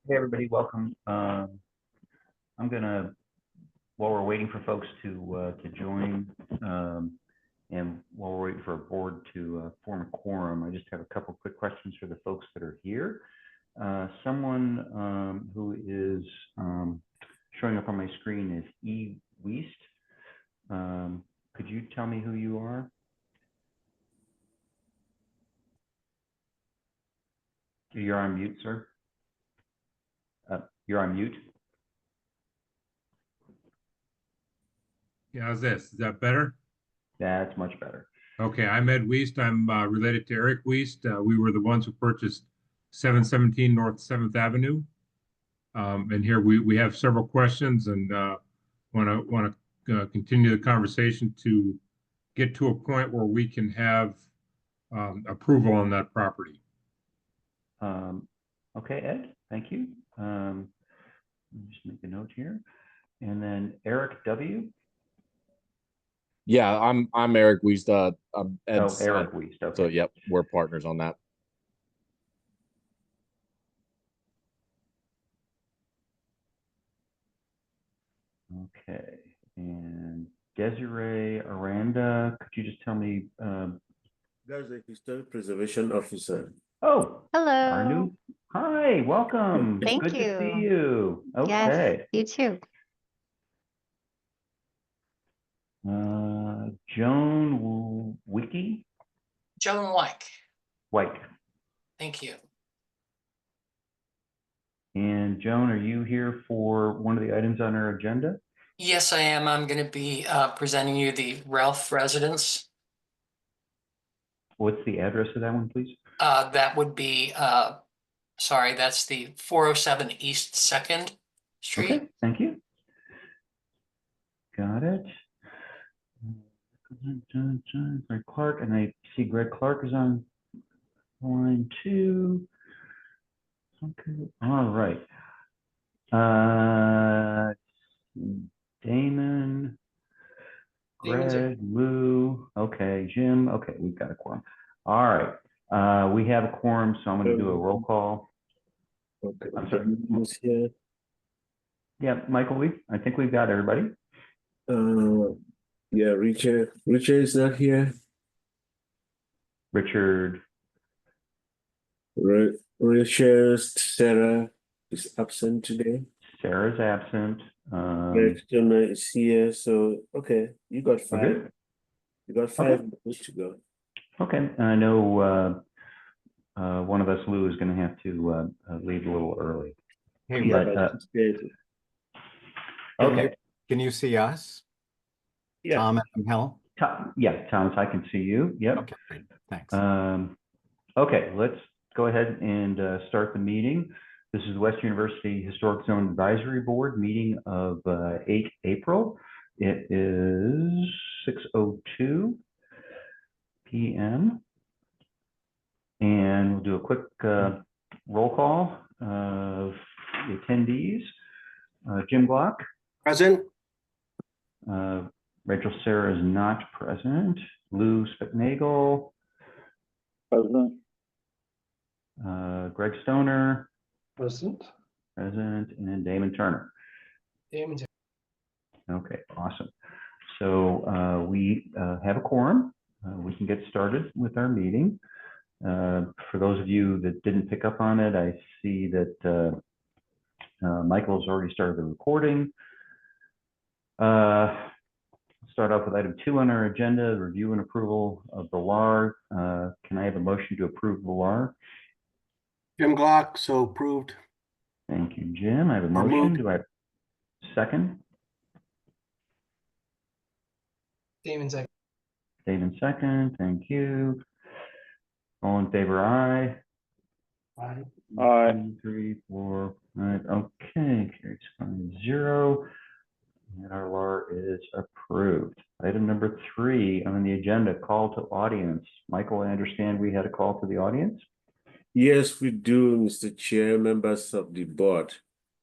Hey, everybody, welcome. I'm gonna, while we're waiting for folks to join, and while we're waiting for a board to form a quorum, I just have a couple quick questions for the folks that are here. Someone who is showing up on my screen is E. Weist. Could you tell me who you are? You're on mute, sir. You're on mute. Yeah, how's this? Is that better? That's much better. Okay, I'm Ed Weist. I'm related to Eric Weist. We were the ones who purchased 717 North 7th Avenue. And here we have several questions and want to continue the conversation to get to a point where we can have approval on that property. Okay, Ed, thank you. Let me just make a note here. And then Eric W. Yeah, I'm Eric Weist. I'm Ed's Eric son. Weist. Okay. So yep, we're partners on that. Okay. And Desiree Aranda, could you just tell me? There's a historic preservation officer. Oh, Hello. our new. Hi, welcome. Thank Good you. to see you. Okay. Yes, you too. Joan Wiki. Joan White. Thank you. And Joan, are you here for one of the items on our agenda? Yes, I am. I'm going to be presenting you the Ralph residence. What's the address of that one, please? That would be, sorry, that's the 407 East 2nd Street. Okay, thank you. Got it. Greg Clark, and I see Greg Clark is on line 2. Okay, all right. Damon, Greg, Lou, okay, Jim, okay, we've got a quorum. All right, we have a quorum, so I'm going to do a roll call. Okay. I'm sorry. Who's here? Yeah, Michael, I think we've got everybody. Yeah, Richard is not here. Richard. Richard, Sarah is absent today. Sarah's absent. Greg Turner is here. So okay, you got 5. Good. You got 5 Okay. minutes to go. Okay, I know one of us, Lou, is going to have to leave a little early. Hey, Yeah, but, but it's good. Okay. Can you see us? Yeah. Tom and Helen? Yeah, Thomas, I can see you. Yep. Okay, great. Thanks. Okay, let's go ahead and start the meeting. This is the West University Historic Zone Advisory Board meeting of 8 April. It is 6:02 p.m. And we'll do a quick roll call of the attendees. Jim Glock. Present. Rachel Sarah is not present. Lou Spitnagel. Present. Greg Stoner. Present. Present. And Damon Turner. Damon. Okay, awesome. So we have a quorum. We can get started with our meeting. For those of you that didn't pick up on it, I see that Michael has already started the recording. Start off with item 2 on our agenda, review and approval of the LAR. Can I have a motion to approve the LAR? Jim Glock, so approved. Thank you, Jim. I have a motion. Do I have a second? Damon second. Damon second. Thank you. All in favor, aye. Aye. Aye. 1, 2, 3, 4, 5. Okay, carries 5-0. And our LAR is approved. Item number 3 on the agenda, call to audience. Michael, I understand we had a call to the audience? Yes, we do, Mr. Chair, members of the board.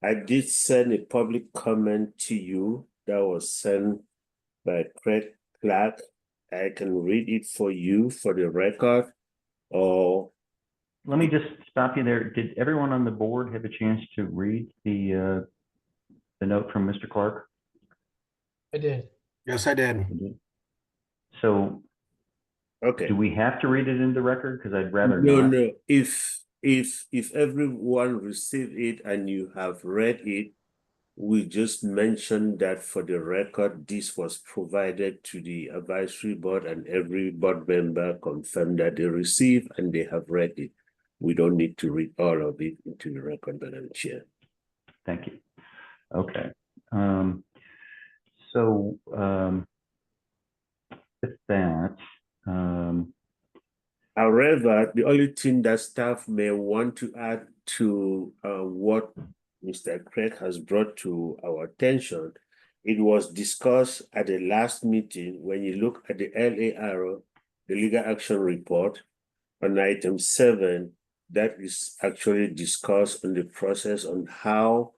I did send a public comment to you that was sent by Craig Clark. I can read it for you for the record, or let me just stop you there. Did everyone on the board have a chance to read the note from Mr. Clark? I did. Yes, I did. So Okay. do we have to read it into record? Because I'd rather No, not. no. If everyone received it and you have read it, we just mentioned that for the record, this was provided to the advisory board and every board member confirmed that they received and they have read it. We don't need to read all of it into the record, Madam Chair. Thank you. Okay. So with that, However, the only thing that staff may want to add to what Mr. Craig has brought to our attention, it was discussed at the last meeting when you look at the LAR, the legal action report, on item 7, that is actually discussed on the process on how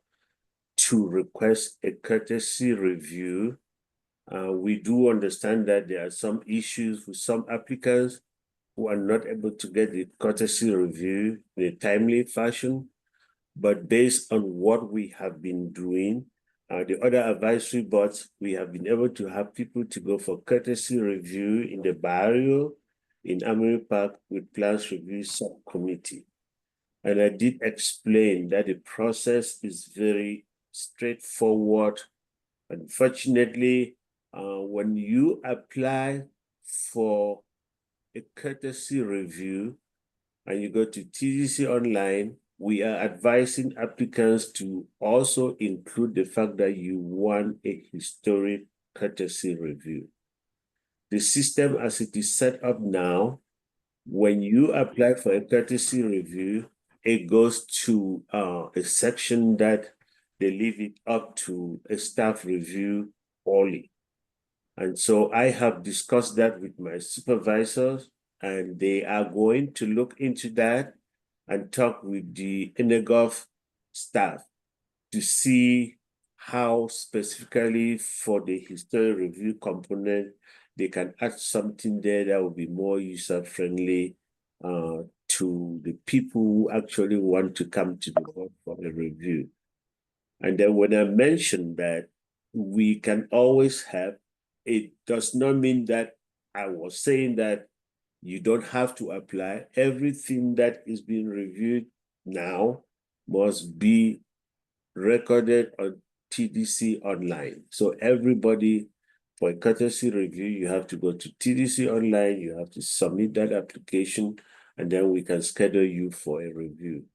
to request a courtesy review. We do understand that there are some issues with some applicants who are not able to get the courtesy review in a timely fashion. But based on what we have been doing, the other advisory boards, we have been able to have people to go for courtesy review in the barrio, in Amory Park with plans review subcommittee. And I did explain that the process is very straightforward. Unfortunately, when you apply for a courtesy review and you go to TDC Online, we are advising applicants to also include the fact that you want a historic courtesy review. The system as it is set up now, when you apply for a courtesy review, it goes to a section that they leave it up to a staff review only. And so I have discussed that with my supervisors, and they are going to look into that and talk with the INEGOV staff to see how specifically for the history review component, they can add something there that will be more user-friendly to the people who actually want to come to the board for a review. And then when I mentioned that we can always have, it does not mean that I was saying that you don't have to apply. Everything that is being reviewed now must be recorded on TDC Online. So everybody, for a courtesy review, you have to go to TDC Online, you have to submit that application, and then we can schedule you for a review.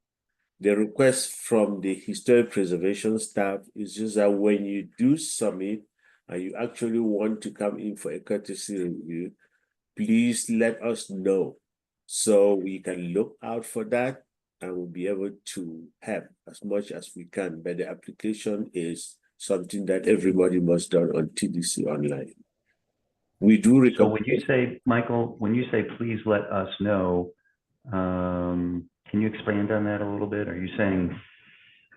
The request from the historic preservation staff is just that when you do submit and you actually want to come in for a courtesy review, please let us know so we can look out for that and we'll be able to help as much as we can. But the application is something that everybody must do on TDC Online. We do recommend. So when you say, Michael, when you say please let us know, can you expand on that a little bit? Are you saying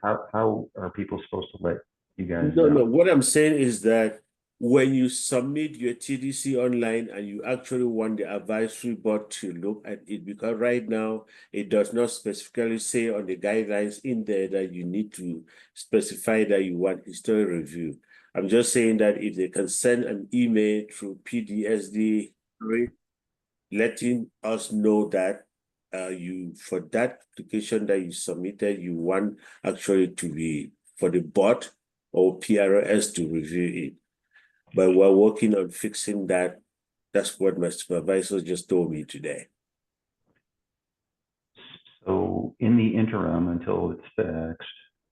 how are people supposed to let you guys know? No. What I'm saying is that when you submit your TDC Online and you actually want the advisory board to look at it, because right now it does not specifically say on the guidelines in there that you need to specify that you want history review. I'm just saying that if they can send an email through PDSD letting us know that for that application that you submitted, you want actually to be for the board or PRS to review it. But we're working on fixing that. That's what my supervisor just told me today. So in the interim, until it's fixed,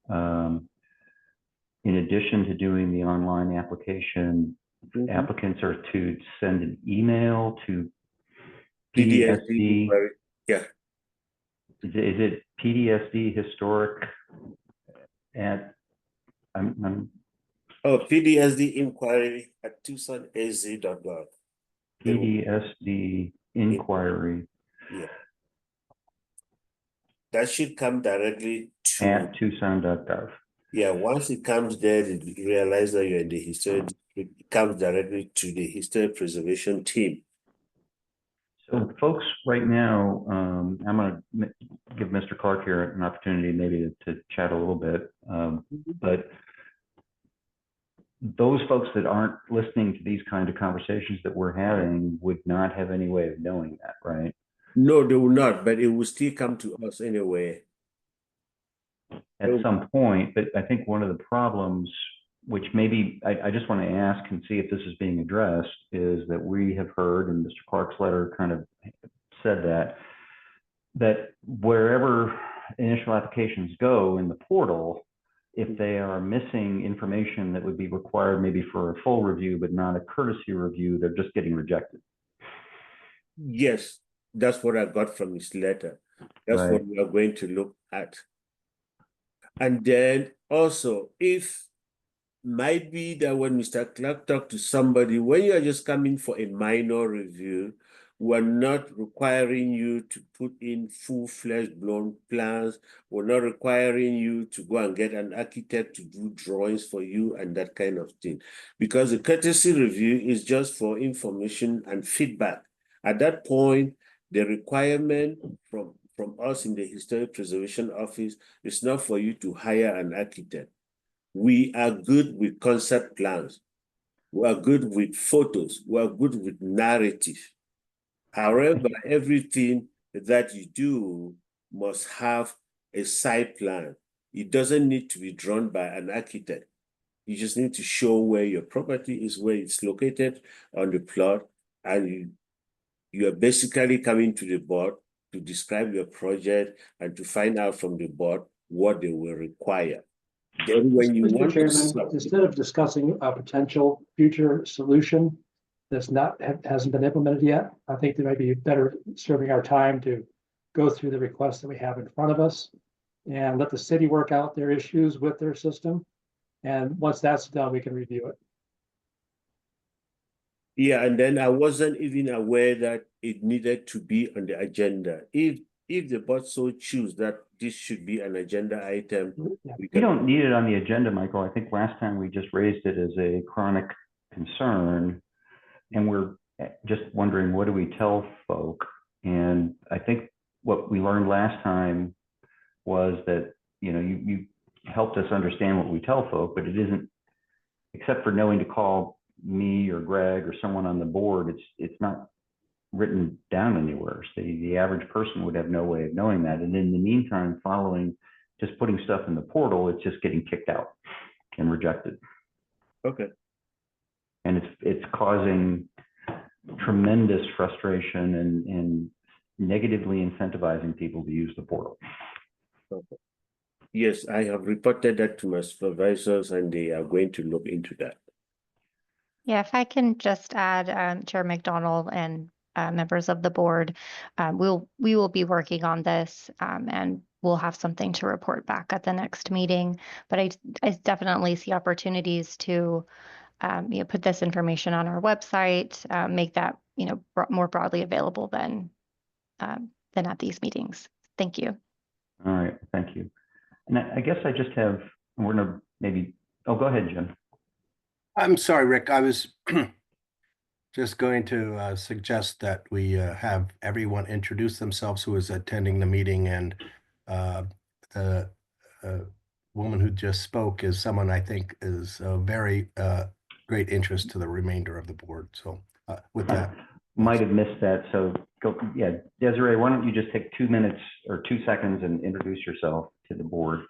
in addition to doing the online application, applicants are to send an email to PDSD. Yeah. Is it PDSD historic at PDSD inquiry at TucsonAZ.gov. PDSD inquiry Yeah. That should come directly to at Tucson.gov. Yeah, once it comes there, you realize that you're in the history district, it comes directly to the history preservation team. So folks, right now, I'm going to give Mr. Clark here an opportunity maybe to chat a little bit. But those folks that aren't listening to these kind of conversations that we're having would not have any way of knowing that, right? No, they will not, but it will still come to us anyway. At some point, but I think one of the problems, which maybe I just want to ask and see if this is being addressed, is that we have heard, and Mr. Clark's letter kind of said that wherever initial applications go in the portal, if they are missing information that would be required maybe for a full review, but not a courtesy review, they're just getting rejected. Yes, that's what I got from his letter. That's Right. what we are going to look at. And then also, if might be that when Mr. Clark talked to somebody, when you are just coming for a minor review, we're not requiring you to put in full-fledged blown plans. We're not requiring you to go and get an architect to do drawings for you and that kind of thing. Because the courtesy review is just for information and feedback. At that point, the requirement from us in the Historic Preservation Office is not for you to hire an architect. We are good with concept plans. We are good with photos. We are good with narrative. However, everything that you do must have a site plan. It doesn't need to be drawn by an architect. You just need to show where your property is, where it's located on the plot, and you are basically coming to the board to describe your project and to find out from the board what they will require. Then when you Mr. want Chairman, instead of discussing a potential future solution that's hasn't been implemented yet, I think they might be better serving our time to go through the requests that we have in front of us and let the city work out their issues with their system. And once that's done, we can review it. Yeah, and then I wasn't even aware that it needed to be on the agenda. If the board so choose that this should be an agenda item, Yeah. You don't need it on the agenda, Michael. I think last time we just raised it as a chronic concern, and we're just wondering, what do we tell folk? And I think what we learned last time was that, you helped us understand what we tell folk, but it isn't, except for knowing to call me or Greg or someone on the board, it's not written down anywhere. So the average person would have no way of knowing that. And in the meantime, following just putting stuff in the portal, it's just getting kicked out and rejected. Okay. And it's causing tremendous frustration and negatively incentivizing people to use the portal. Okay. Yes, I have reported that to my supervisors and they are going to look into that. Yeah, if I can just add, Chair McDonald and members of the board, we will be working on this and we'll have something to report back at the next meeting. But I definitely see opportunities to put this information on our website, make that more broadly available than at these meetings. Thank you. All right, thank you. And I guess I just have, we're gonna maybe, oh, go ahead, Jim. I'm sorry, Rick. I was just going to suggest that we have everyone introduce themselves who is attending the meeting, and the woman who just spoke is someone I think is a very great interest to the remainder of the board. So with that. Might have missed that. So go, yeah, Desiree, why don't you just take 2 minutes or 2 seconds and introduce yourself to the board?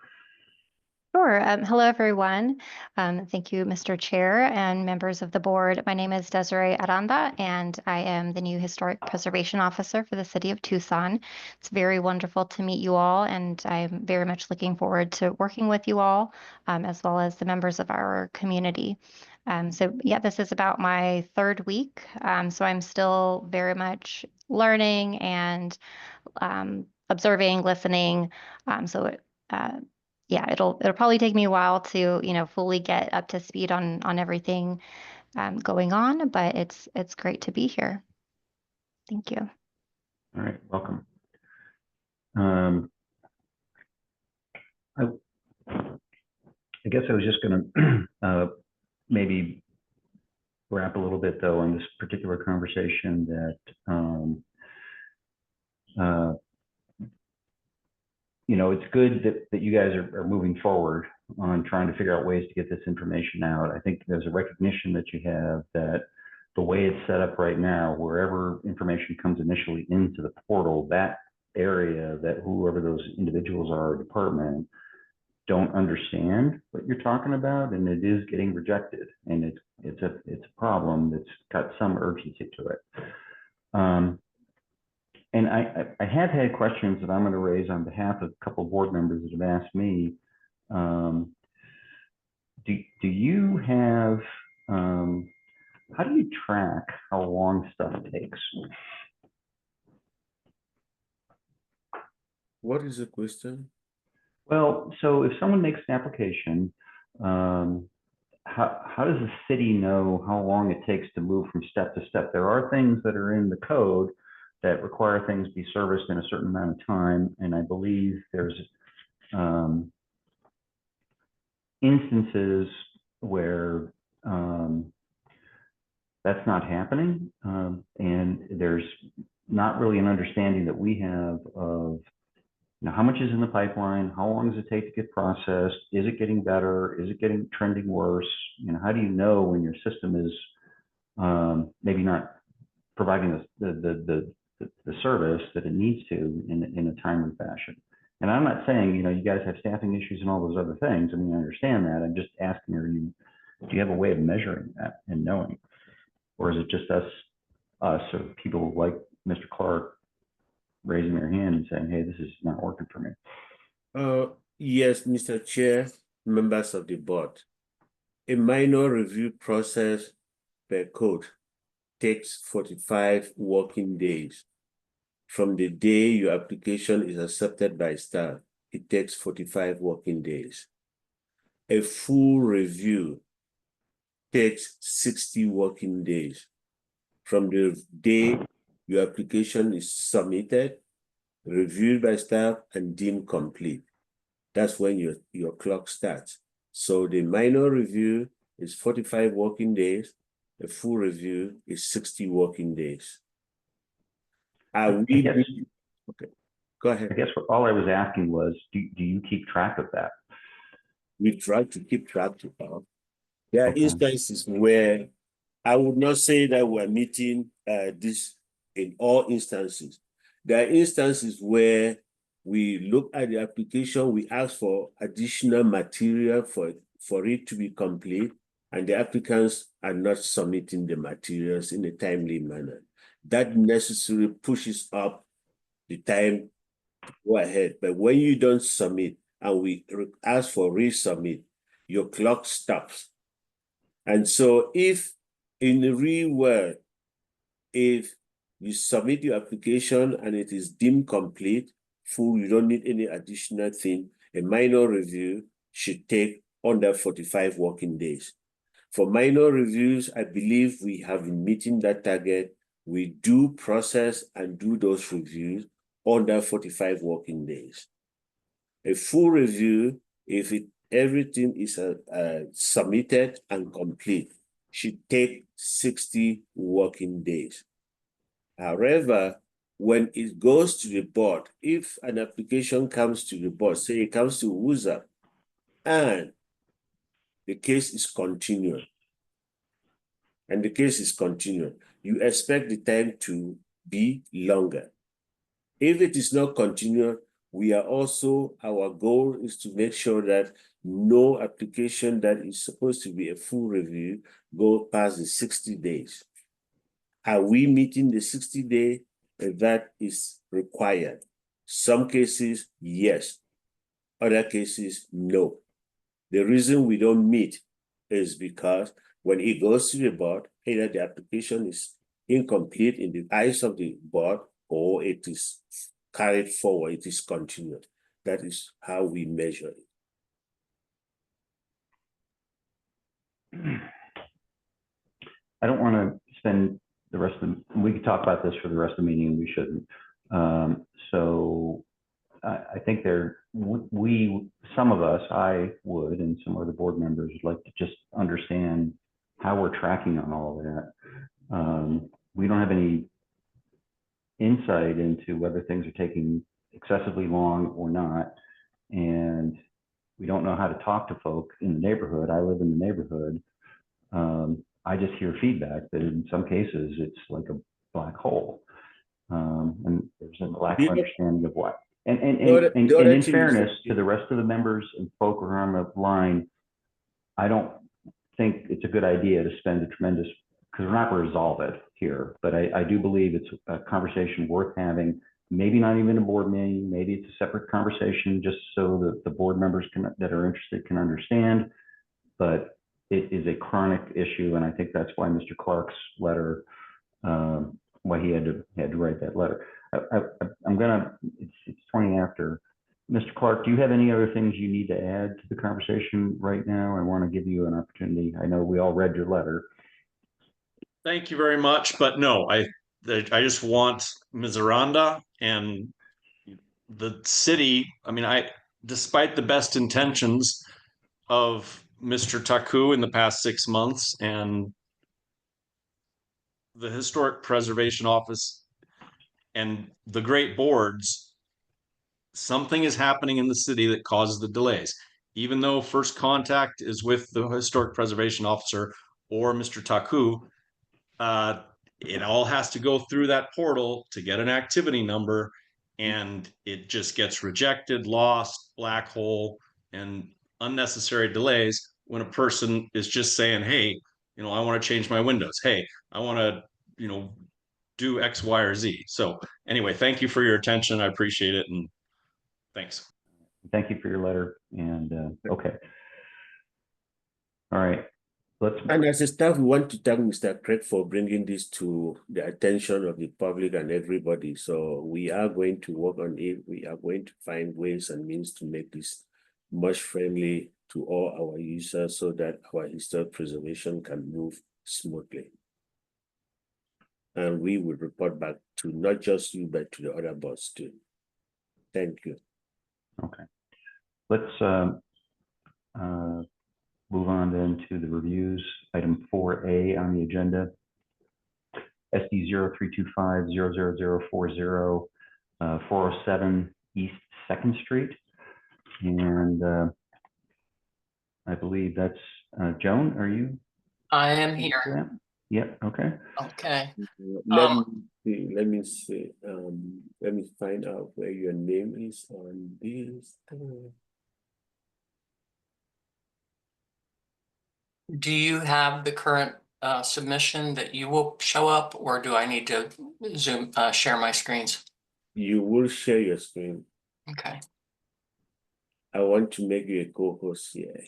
Sure. Hello, everyone. Thank you, Mr. Chair and members of the board. My name is Desiree Aranda, and I am the new Historic Preservation Officer for the City of Tucson. It's very wonderful to meet you all, and I'm very much looking forward to working with you all, as well as the members of our community. So yeah, this is about my third week. So I'm still very much learning and observing, listening. Yeah, it'll probably take me a while to, fully get up to speed on everything going on, but it's great to be here. Thank you. All right, welcome. I guess I was just going to maybe wrap a little bit though on this particular conversation that you know, it's good that you guys are moving forward on trying to figure out ways to get this information out. I think there's a recognition that you have that the way it's set up right now, wherever information comes initially into the portal, that area that whoever those individuals are, department, don't understand what you're talking about, and it is getting rejected, and it's a problem that's got some urgency to it. And I have had questions that I'm going to raise on behalf of a couple of board members that have asked me. Do you have, how do you track how long stuff takes? What is the question? Well, so if someone makes an application, how does the city know how long it takes to move from step to step? There are things that are in the code that require things be serviced in a certain amount of time, and I believe there's instances where that's not happening, and there's not really an understanding that we have of, you know, how much is in the pipeline, how long does it take to get processed, is it getting better, is it getting trending worse? You know, how do you know when your system is maybe not providing the service that it needs to in a timely fashion? And I'm not saying, you know, you guys have staffing issues and all those other things. I mean, I understand that. I'm just asking, do you have a way of measuring that and knowing? Or is it just us or people like Mr. Clark raising their hand and saying, hey, this is not working for me? Yes, Mr. Chair, members of the board. A minor review process per code takes 45 working days. From the day your application is accepted by staff, it takes 45 working days. A full review takes 60 working days. From the day your application is submitted, reviewed by staff, and deemed complete. That's when your clock starts. So the minor review is 45 working days. A full review is 60 working days. Okay, go ahead. I guess all I was asking was, do you keep track of that? We try to keep track of. There are instances where I would not say that we're meeting this in all instances. There are instances where we look at the application, we ask for additional material for it to be complete, and the applicants are not submitting the materials in a timely manner. That necessarily pushes up the time to go ahead. But when you don't submit and we ask for resubmit, your clock stops. And so if in the real world, if you submit your application and it is deemed complete, full, you don't need any additional thing, a minor review should take under 45 working days. For minor reviews, I believe we have been meeting that target. We do process and do those reviews under 45 working days. A full review, if everything is submitted and complete, should take 60 working days. However, when it goes to the board, if an application comes to the board, say it comes to WUSA, and the case is continued, you expect the time to be longer. If it is not continued, our goal is to make sure that no application that is supposed to be a full review go past the 60 days. Are we meeting the 60-day? That is required. Some cases, yes. Other cases, no. The reason we don't meet is because when it goes to the board, either the application is incomplete in the eyes of the board or it is carried forward, it is continued. That is how we measure it. I don't want to spend the rest of we could talk about this for the rest of the meeting, we shouldn't. So I think some of us, I would, and some other board members would like to just understand how we're tracking on all of that. We don't have any insight into whether things are taking excessively long or not. And we don't know how to talk to folk in the neighborhood. I live in the neighborhood. I just hear feedback that in some cases it's like a black hole. And there's a lack of understanding of what. And in fairness to the rest of the members and folk who are on the line, I don't think it's a good idea to spend a tremendous, because we're not going to resolve it here, but I do believe it's a conversation worth having. Maybe not even a board meeting, maybe it's a separate conversation just so that the board members that are interested can understand. But it is a chronic issue, and I think that's why Mr. Clark's letter, why he had to write that letter. I'm gonna, it's 20 after. Mr. Clark, do you have any other things you need to add to the conversation right now? I want to give you an opportunity. I know we all read your letter. Thank you very much, but no, I just want Ms. Aranda and the city. I mean, despite the best intentions of Mr. Taku in the past 6 months and the Historic Preservation Office and the great boards, something is happening in the city that causes the delays. Even though first contact is with the Historic Preservation Officer or Mr. Taku, it all has to go through that portal to get an activity number, and it just gets rejected, lost, black hole, and unnecessary delays when a person is just saying, hey, I want to change my windows. Hey, I want to, do X, Y, or Z. So anyway, thank you for your attention. I appreciate it. And thanks. Thank you for your letter. And okay. All right. And as a staff, we want to thank Mr. Craig for bringing this to the attention of the public and everybody. So we are going to work on it. We are going to find ways and means to make this much friendly to all our users so that our historic preservation can move smoothly. And we will report back to not just you, but to the other boards too. Thank you. Okay. Let's move on then to the reviews. Item 4A on the agenda. SD 0325-00040, 407 East 2nd Street. And I believe that's Joan, are you? I am here. Yep, okay. Okay. Let me see. Let me find out where your name is on this. Do you have the current submission that you will show up, or do I need to Zoom share my screens? You will share your screen. Okay. I want to make you a co-host here.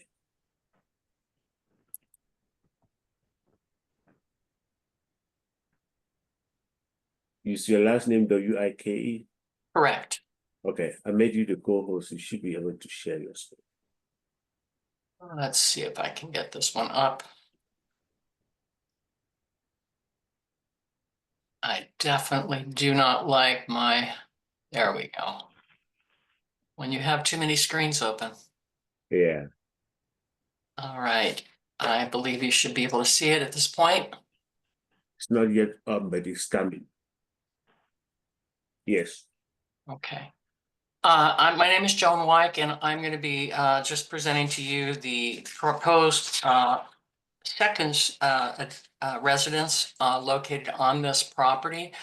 Is your last name W-I-K-E? Correct. Okay, I made you the co-host. You should be able to share your screen. Let's see if I can get this one up. I definitely do not like there we go. When you have too many screens open. Yeah. All right. I believe you should be able to see it at this point. It's not yet up, but it's coming. Yes. Okay. My name is Joan Wyke, and I'm going to be just presenting to you the proposed second residence located on this property.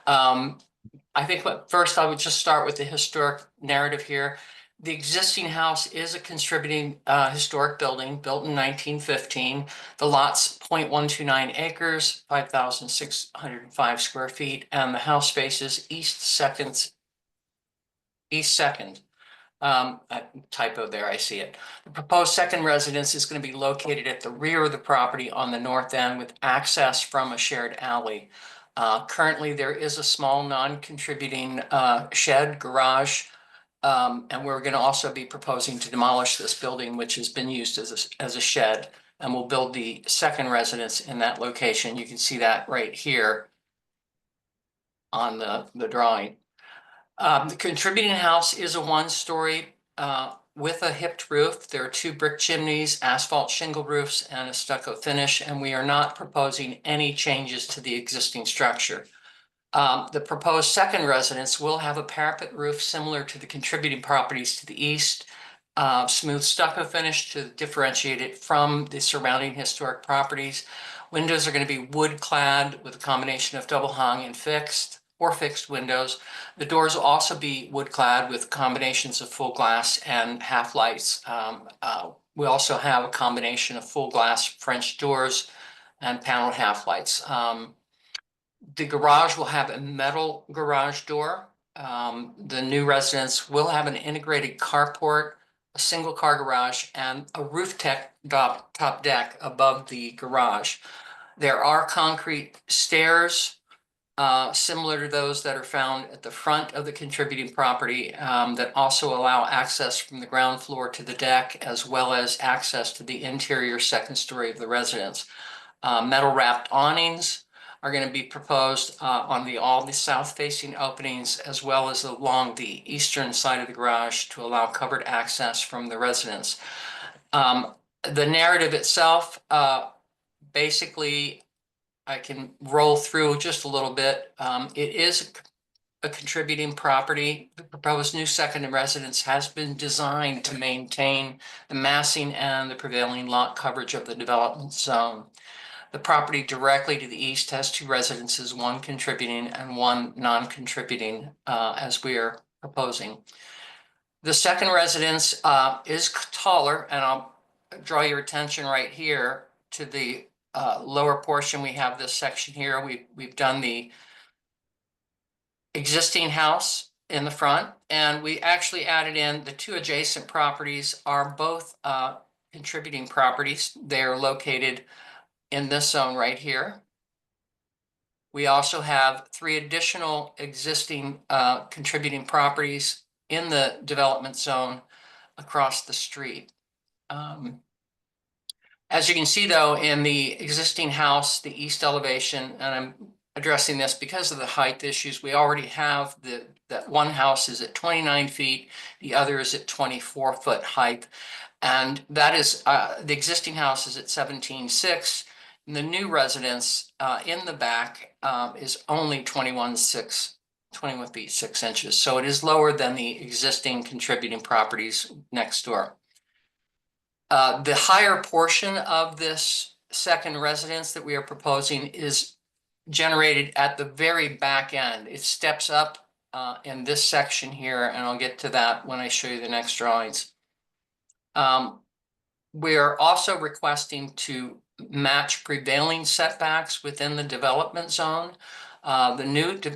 I think first I would just start with the historic narrative here. The existing house is a contributing historic building built in 1915. The lot's 0.129 acres, 5,605 square feet, and the house faces East 2nd. Typo there, I see it. The proposed second residence is going to be located at the rear of the property on the north end with access from a shared alley. Currently, there is a small non-contributing shed garage, and we're going to also be proposing to demolish this building, which has been used as a shed, and we'll build the second residence in that location. You can see that right here on the drawing. The contributing house is a one-story with a hipped roof. There are 2 brick chimneys, asphalt shingle roofs, and a stucco finish, and we are not proposing any changes to the existing structure. The proposed second residence will have a parapet roof similar to the contributing properties to the east. Smooth stucco finish to differentiate it from the surrounding historic properties. Windows are going to be wood clad with a combination of double hung and fixed or fixed windows. The doors will also be wood clad with combinations of full glass and half lights. We also have a combination of full glass French doors and paneled half lights. The garage will have a metal garage door. The new residence will have an integrated carport, a single car garage, and a roof top deck above the garage. There are concrete stairs similar to those that are found at the front of the contributing property that also allow access from the ground floor to the deck, as well as access to the interior second story of the residence. Metal wrapped awnings are going to be proposed on all the south facing openings, as well as along the eastern side of the garage to allow covered access from the residence. The narrative itself, basically, I can roll through just a little bit. It is a contributing property. The proposed new second residence has been designed to maintain the massing and the prevailing lot coverage of the development zone. The property directly to the east has two residences, one contributing and one non-contributing, as we are proposing. The second residence is taller, and I'll draw your attention right here to the lower portion. We have this section here. We've done the existing house in the front, and we actually added in the two adjacent properties are both contributing properties. They're located in this zone right here. We also have three additional existing contributing properties in the development zone across the street. As you can see, though, in the existing house, the east elevation, and I'm addressing this because of the height issues, we already have that one house is at 29 feet, the other is at 24-foot height. And that is, the existing house is at 17.6. And the new residence in the back is only 21 feet 6 inches. So it is lower than the existing contributing properties next door. The higher portion of this second residence that we are proposing is generated at the very back end. It steps up in this section here, and I'll get to that when I show you the next drawings. We are also requesting to match prevailing setbacks within the development zone. The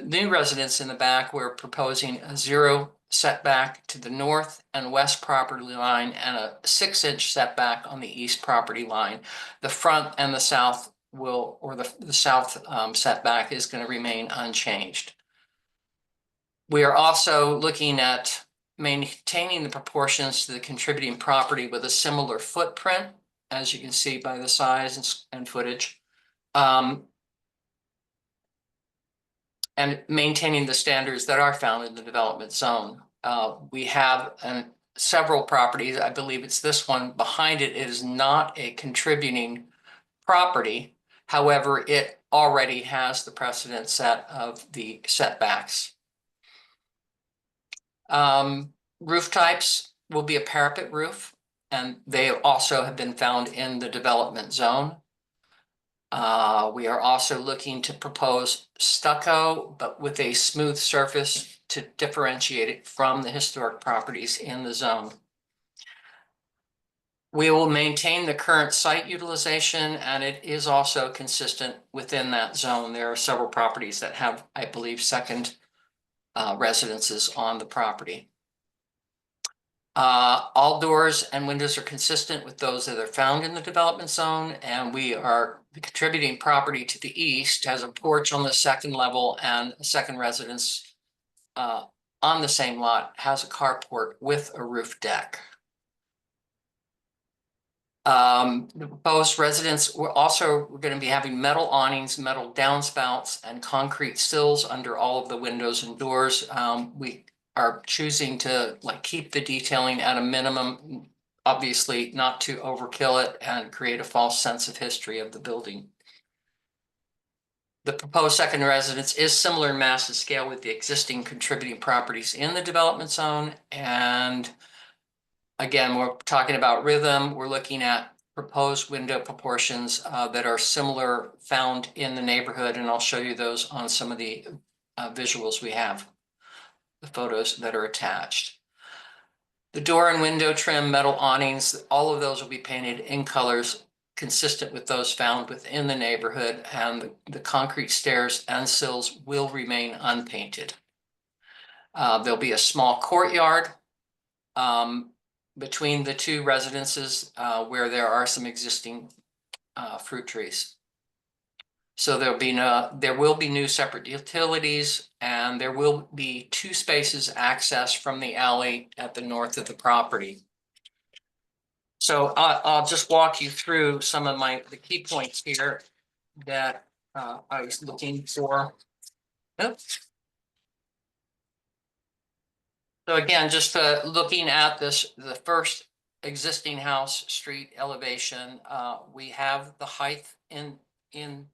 new residence in the back, we're proposing a 0 setback to the north and west property line and a 6-inch setback on the east property line. The front and the south the south setback is going to remain unchanged. We are also looking at maintaining the proportions to the contributing property with a similar footprint, as you can see by the size and footage, and maintaining the standards that are found in the development zone. We have several properties. I believe it's this one behind it is not a contributing property. However, it already has the precedent set of the setbacks. Roof types will be a parapet roof, and they also have been found in the development zone. We are also looking to propose stucco, but with a smooth surface to differentiate it from the historic properties in the zone. We will maintain the current site utilization, and it is also consistent within that zone. There are several properties that have, I believe, second residences on the property. All doors and windows are consistent with those that are found in the development zone, and the contributing property to the east has a porch on the second level, and a second residence on the same lot has a carport with a roof deck. The proposed residence, we're going to be having metal awnings, metal downspouts, and concrete sills under all of the windows and doors. We are choosing to keep the detailing at a minimum, obviously not to overkill it and create a false sense of history of the building. The proposed second residence is similar in mass and scale with the existing contributing properties in the development zone. And again, we're talking about rhythm. We're looking at proposed window proportions that are similar found in the neighborhood. And I'll show you those on some of the visuals we have, the photos that are attached. The door and window trim, metal awnings, all of those will be painted in colors consistent with those found within the neighborhood, and the concrete stairs and sills will remain unpainted. There'll be a small courtyard between the two residences where there are some existing fruit trees. So there will be new separate utilities, and there will be 2 spaces accessed from the alley at the north of the property. So I'll just walk you through some of the key points here that I was looking for. Oops. So again, just looking at the first existing house street elevation, we have the height in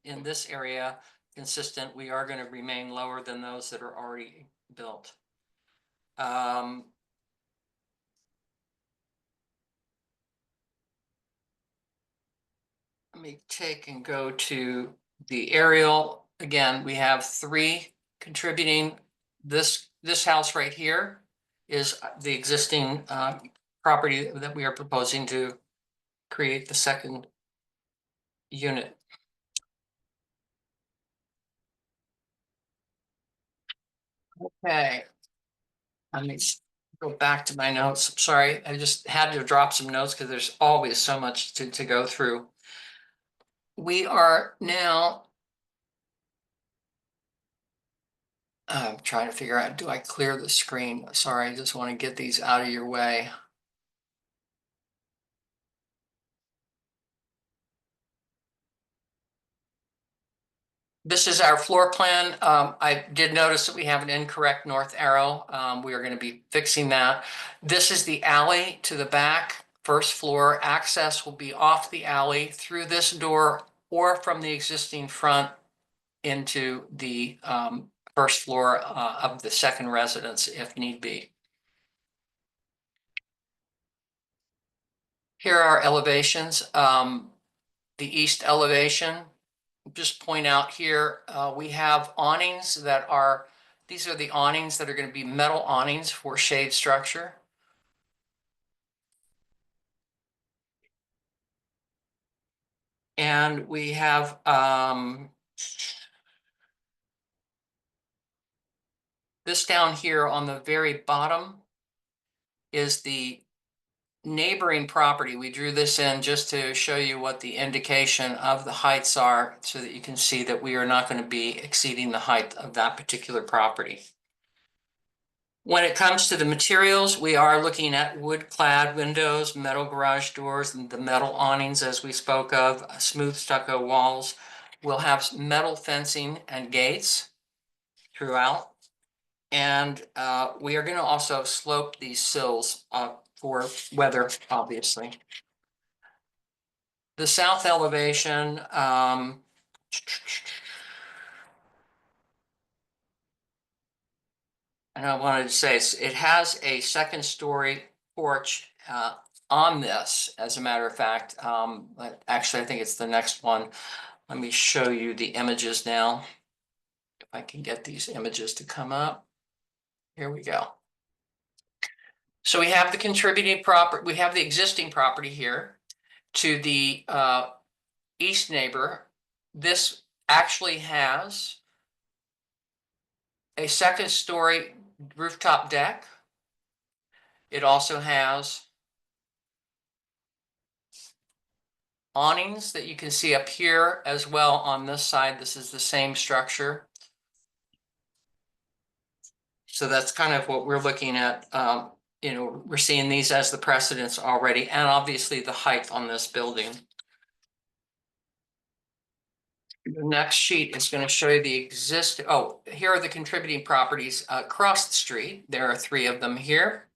this area consistent. We are going to remain lower than those that are already built. Let me take and go to the aerial. Again, we have 3 contributing. This house right here is the existing property that we are proposing to create the second unit. Okay. Let me go back to my notes. I'm sorry, I just had to drop some notes because there's always so much to go through. We are now I'm trying to figure out, do I clear the screen? Sorry, I just want to get these out of your way. This is our floor plan. I did notice that we have an incorrect north arrow. We are going to be fixing that. This is the alley to the back, first floor. Access will be off the alley through this door or from the existing front into the first floor of the second residence if need be. Here are elevations. The east elevation, just point out here, we have awnings that are, these are the awnings that are going to be metal awnings for shade structure. And we have this down here on the very bottom is the neighboring property. We drew this in just to show you what the indication of the heights are so that you can see that we are not going to be exceeding the height of that particular property. When it comes to the materials, we are looking at wood-clad windows, metal garage doors, and the metal awnings as we spoke of, smooth stucco walls. We'll have metal fencing and gates throughout. And we are going to also slope these sills for weather, obviously. The south elevation, and I wanted to say it has a second story porch on this, as a matter of fact. But actually, I think it's the next one. Let me show you the images now. If I can get these images to come up. Here we go. So we have the contributing property, we have the existing property here to the east neighbor. This actually has a second story rooftop deck. It also has awnings that you can see up here as well on this side. This is the same structure. So that's kind of what we're looking at. You know, we're seeing these as the precedents already, and obviously the height on this building. The next sheet is going to show you the existing, here are the contributing properties across the street. There are 3 of them here.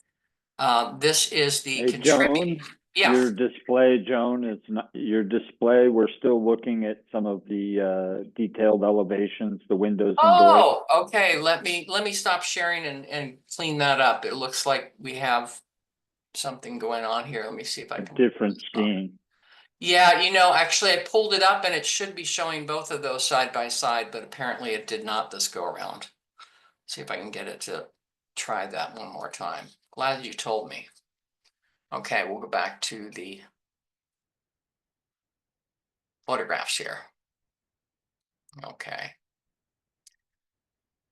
This is the Hey, Joan. Your display, Joan, it's not your display. We're still looking at some of the detailed elevations, the windows and doors. Oh, okay, let me stop sharing and clean that up. It looks like we have something going on here. Let me see if I can. Different scheme. Yeah, you know, actually I pulled it up and it should be showing both of those side by side, but apparently it did not this go around. See if I can get it to try that one more time. Glad you told me. Okay, we'll go back to the photographs here. Okay.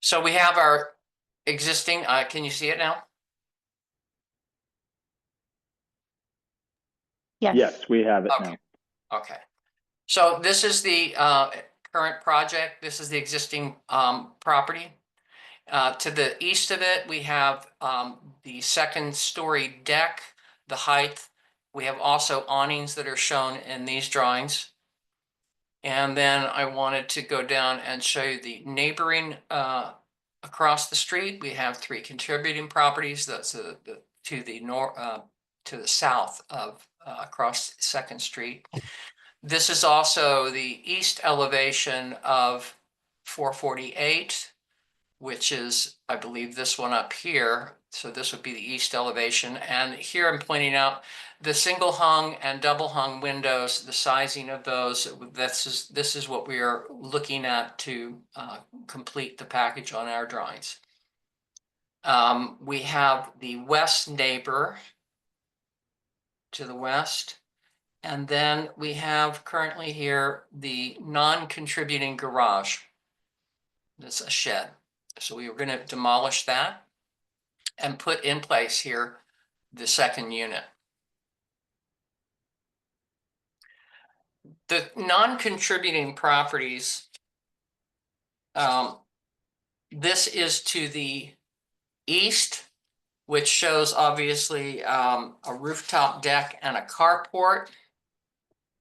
So we have our existing, can you see it now? Yes, we have it now. Okay. So this is the current project. This is the existing property. To the east of it, we have the second story deck, the height. We have also awnings that are shown in these drawings. And then I wanted to go down and show you the neighboring across the street. We have 3 contributing properties. That's to the north, to the south of across Second Street. This is also the east elevation of 448, which is, I believe, this one up here. So this would be the east elevation. And here I'm pointing out the single hung and double hung windows, the sizing of those. This is what we are looking at to complete the package on our drawings. We have the west neighbor to the west. And then we have currently here the non-contributing garage. That's a shed. So we were going to demolish that and put in place here the second unit. The non-contributing properties, this is to the east, which shows obviously a rooftop deck and a carport.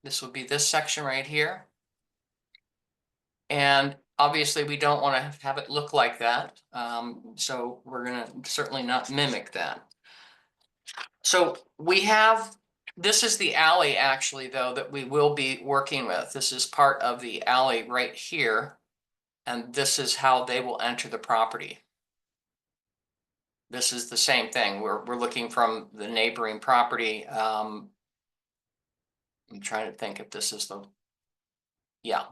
This would be this section right here. And obviously we don't want to have it look like that. So we're going to certainly not mimic that. So we have, this is the alley actually though, that we will be working with. This is part of the alley right here. And this is how they will enter the property. This is the same thing. We're looking from the neighboring property. I'm trying to think if this is the, yeah.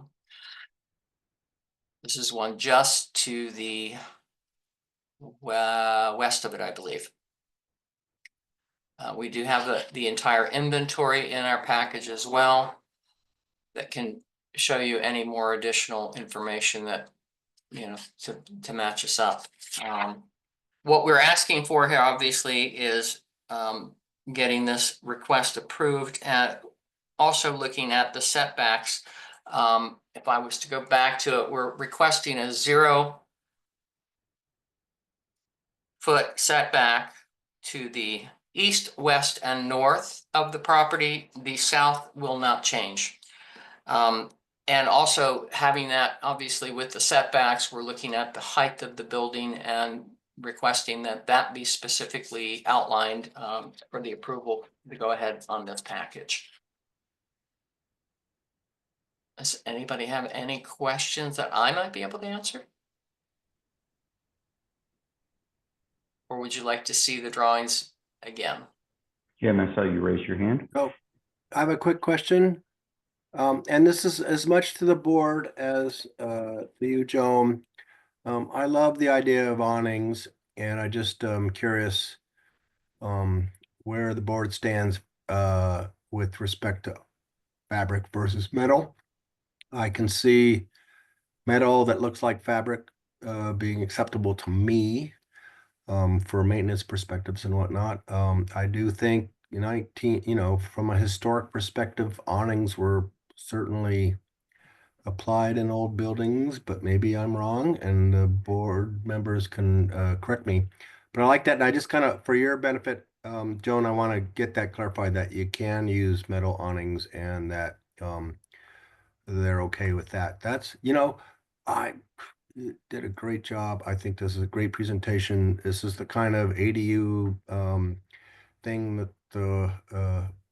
This is one just to the west of it, I believe. We do have the entire inventory in our package as well that can show you any more additional information that, you know, to match us up. What we're asking for here obviously is getting this request approved and also looking at the setbacks. If I was to go back to it, we're requesting a 0-foot setback to the east, west, and north of the property. The south will not change. And also having that, obviously with the setbacks, we're looking at the height of the building and requesting that that be specifically outlined for the approval to go ahead on this package. Does anybody have any questions that I might be able to answer? Or would you like to see the drawings again? Jim, I saw you raise your hand. Oh, I have a quick question. And this is as much to the board as to you, Joan. I love the idea of awnings, and I just curious where the board stands with respect to fabric versus metal. I can see metal that looks like fabric being acceptable to me for maintenance perspectives and whatnot. I do think from a historic perspective, awnings were certainly applied in old buildings, but maybe I'm wrong, and the board members can correct me. But I like that, and I just kind of, for your benefit, Joan, I want to get that clarified that you can use metal awnings and that they're okay with that. That's, I did a great job. I think this is a great presentation. This is the kind of ADU thing that the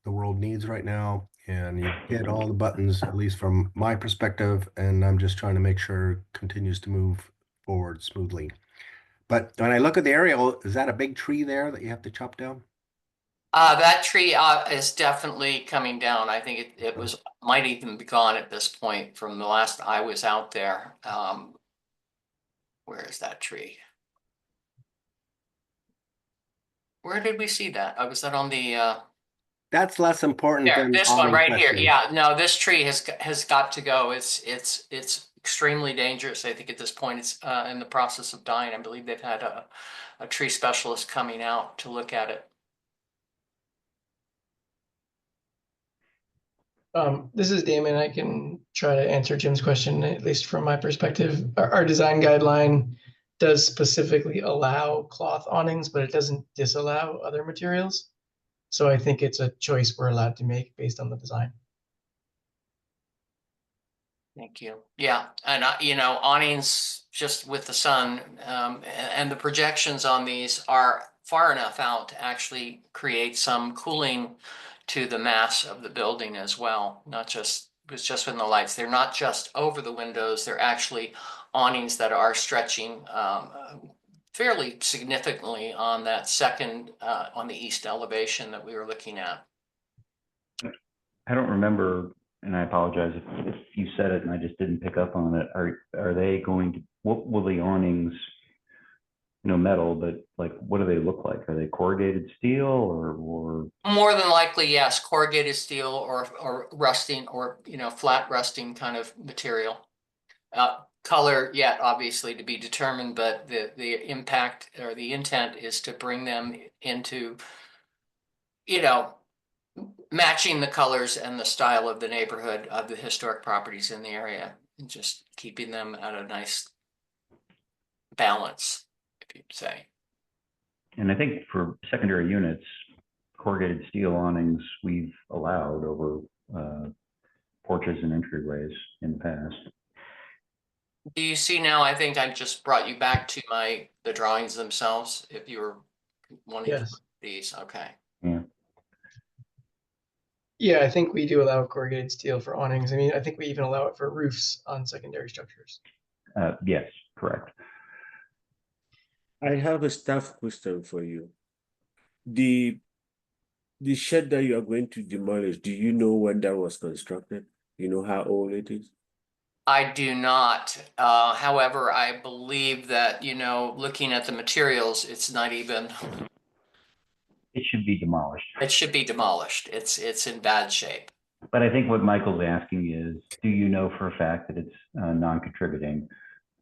the world needs right now. And you hit all the buttons, at least from my perspective, and I'm just trying to make sure it continues to move forward smoothly. But when I look at the aerial, is that a big tree there that you have to chop down? That tree is definitely coming down. I think it might even be gone at this point from the last I was out there. Where is that tree? Where did we see that? Oh, was that on the That's less important there, than this all one in right here. question. Yeah, no, this tree has got to go. It's extremely dangerous. I think at this point it's in the process of dying. I believe they've had a tree specialist coming out to look at it. This is Damon. I can try to answer Jim's question, at least from my perspective. Our design guideline does specifically allow cloth awnings, but it doesn't disallow other materials. So I think it's a choice we're allowed to make based on the design. Thank you. Yeah, and you know, awnings just with the sun and the projections on these are far enough out to actually create some cooling to the mass of the building as well. Not just with the lights. They're not just over the windows. They're actually awnings that are stretching fairly significantly on that second on the east elevation that we were looking at. I don't remember, and I apologize if you said it and I just didn't pick up on it. Are they going to, what will the awnings, metal, but like, what do they look like? Are they corrugated steel or? More than likely, yes, corrugated steel or rusting or, flat rusting kind of material. Color yet obviously to be determined, but the impact or the intent is to bring them into, matching the colors and the style of the neighborhood of the historic properties in the area and just keeping them at a nice balance, if you'd say. And I think for secondary units, corrugated steel awnings we've allowed over porches and entryways in the past. Do you see now? I think I just brought you back to the drawings themselves. If you were wanting to put these, okay. Yeah. Yeah, I think we do allow corrugated steel for awnings. I mean, I think we even allow it for roofs on secondary structures. Yes, correct. I have a staff question for you. The shed that you are going to demolish, do you know when that was constructed? You know how old it is? I do not. However, I believe that, looking at the materials, it's not even. It should be demolished. It should be demolished. It's in bad shape. But I think what Michael's asking is, do you know for a fact that it's non-contributing?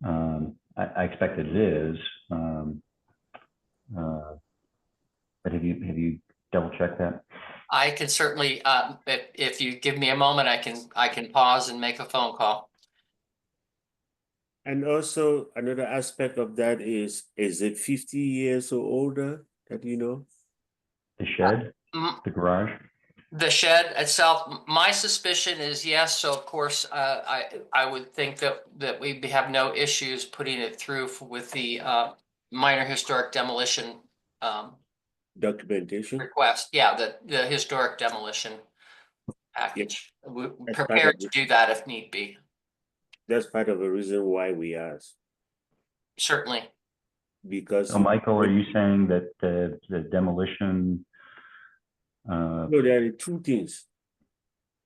I expect that it is. But have you double checked that? I can certainly, if you give me a moment, I can pause and make a phone call. And also another aspect of that is it 50 years or older that you know? The shed, the garage? The shed itself, my suspicion is yes. So of course, I would think that we have no issues putting it through with the minor historic demolition Documentation request. Yeah, the historic demolition package. We're prepared to do that if need be. That's part of the reason why we asked. Certainly. Because so Michael, are you saying that the demolition? No, there are two things.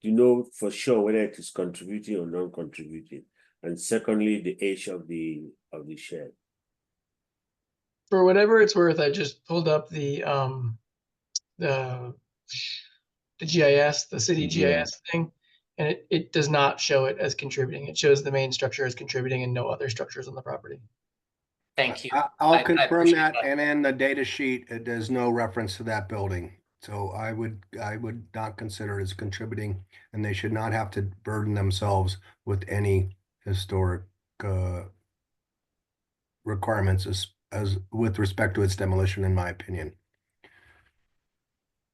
You know for sure whether it is contributing or non-contributing, and secondly, the age of the shed. For whatever it's worth, I just pulled up the GIS, the city GIS thing, and it does not show it as contributing. It shows the main structure as contributing and no other structures on the property. Thank you. I'll confirm that, and in the data sheet, there's no reference to that building. So I would not consider it as contributing, and they should not have to burden themselves with any historic requirements as with respect to its demolition, in my opinion.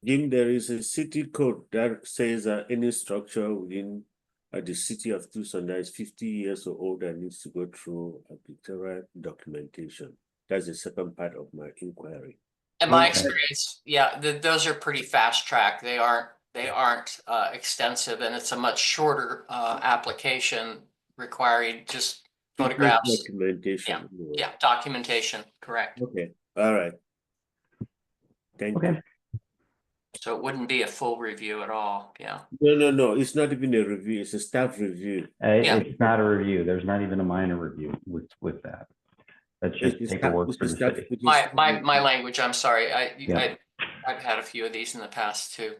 Jim, there is a city code that says that any structure within the city of Tucson that is 50 years or older needs to go through a pictorial documentation. That's the second part of my inquiry. In my experience, yeah, those are pretty fast track. They aren't they aren't extensive, and it's a much shorter application requiring just photographs. Documentation. Yeah, documentation, correct. Okay, all right. Thank you. Okay, So it wouldn't be a full review at all, yeah. No, it's not even a review, it's a staff review. Yeah. it's not a review. There's not even a minor review with that. That's just It's paperwork for the city. My language, I'm sorry, Yeah. I've had a few of these in the past too.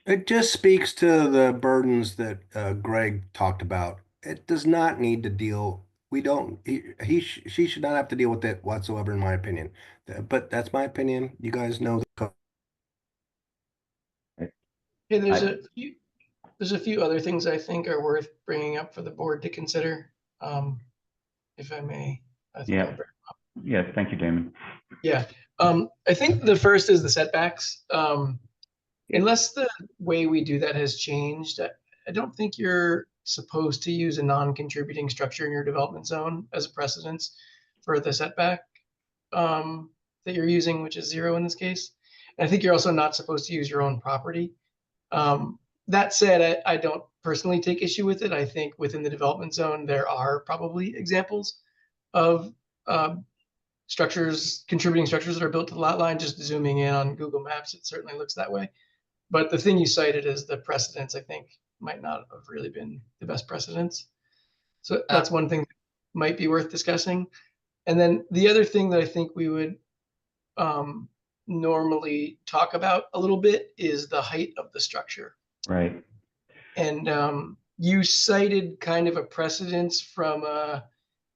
It just speaks to the burdens that Greg talked about. It does not need to deal, we don't, she should not have to deal with it whatsoever, in my opinion. But that's my opinion. You guys know the code. Hey, there's a few other things I think are worth bringing up for the board to consider, if I may. I think I'll bring them up. Yeah, thank you, Damon. Yeah, I think the first is the setbacks. Unless the way we do that has changed, I don't think you're supposed to use a non-contributing structure in your development zone as a precedence for the setback that you're using, which is 0 in this case. And I think you're also not supposed to use your own property. That said, I don't personally take issue with it. I think within the development zone, there are probably examples of contributing structures that are built to the lot line. Just zooming in on Google Maps, it certainly looks that way. But the thing you cited as the precedence, I think, might not have really been the best precedence. So that's one thing that might be worth discussing. And then the other thing that I think we would normally talk about a little bit is the height of the structure. Right. And you cited kind of a precedence from a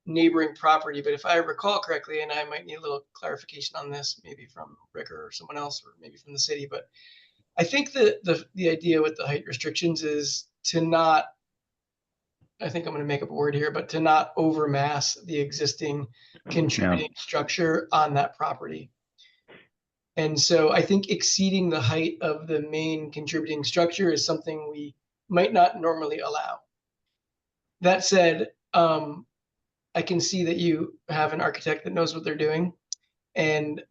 neighboring property, but if I recall correctly, and I might need a little clarification on this, maybe from Rick or someone else, or maybe from the city, but I think that the idea with the height restrictions is to not, I think I'm going to make up a word here, but to not overmass the existing contributing structure on that property. And so I think exceeding the height of the main contributing structure is something we might not normally allow. That said, I can see that you have an architect that knows what they're doing, and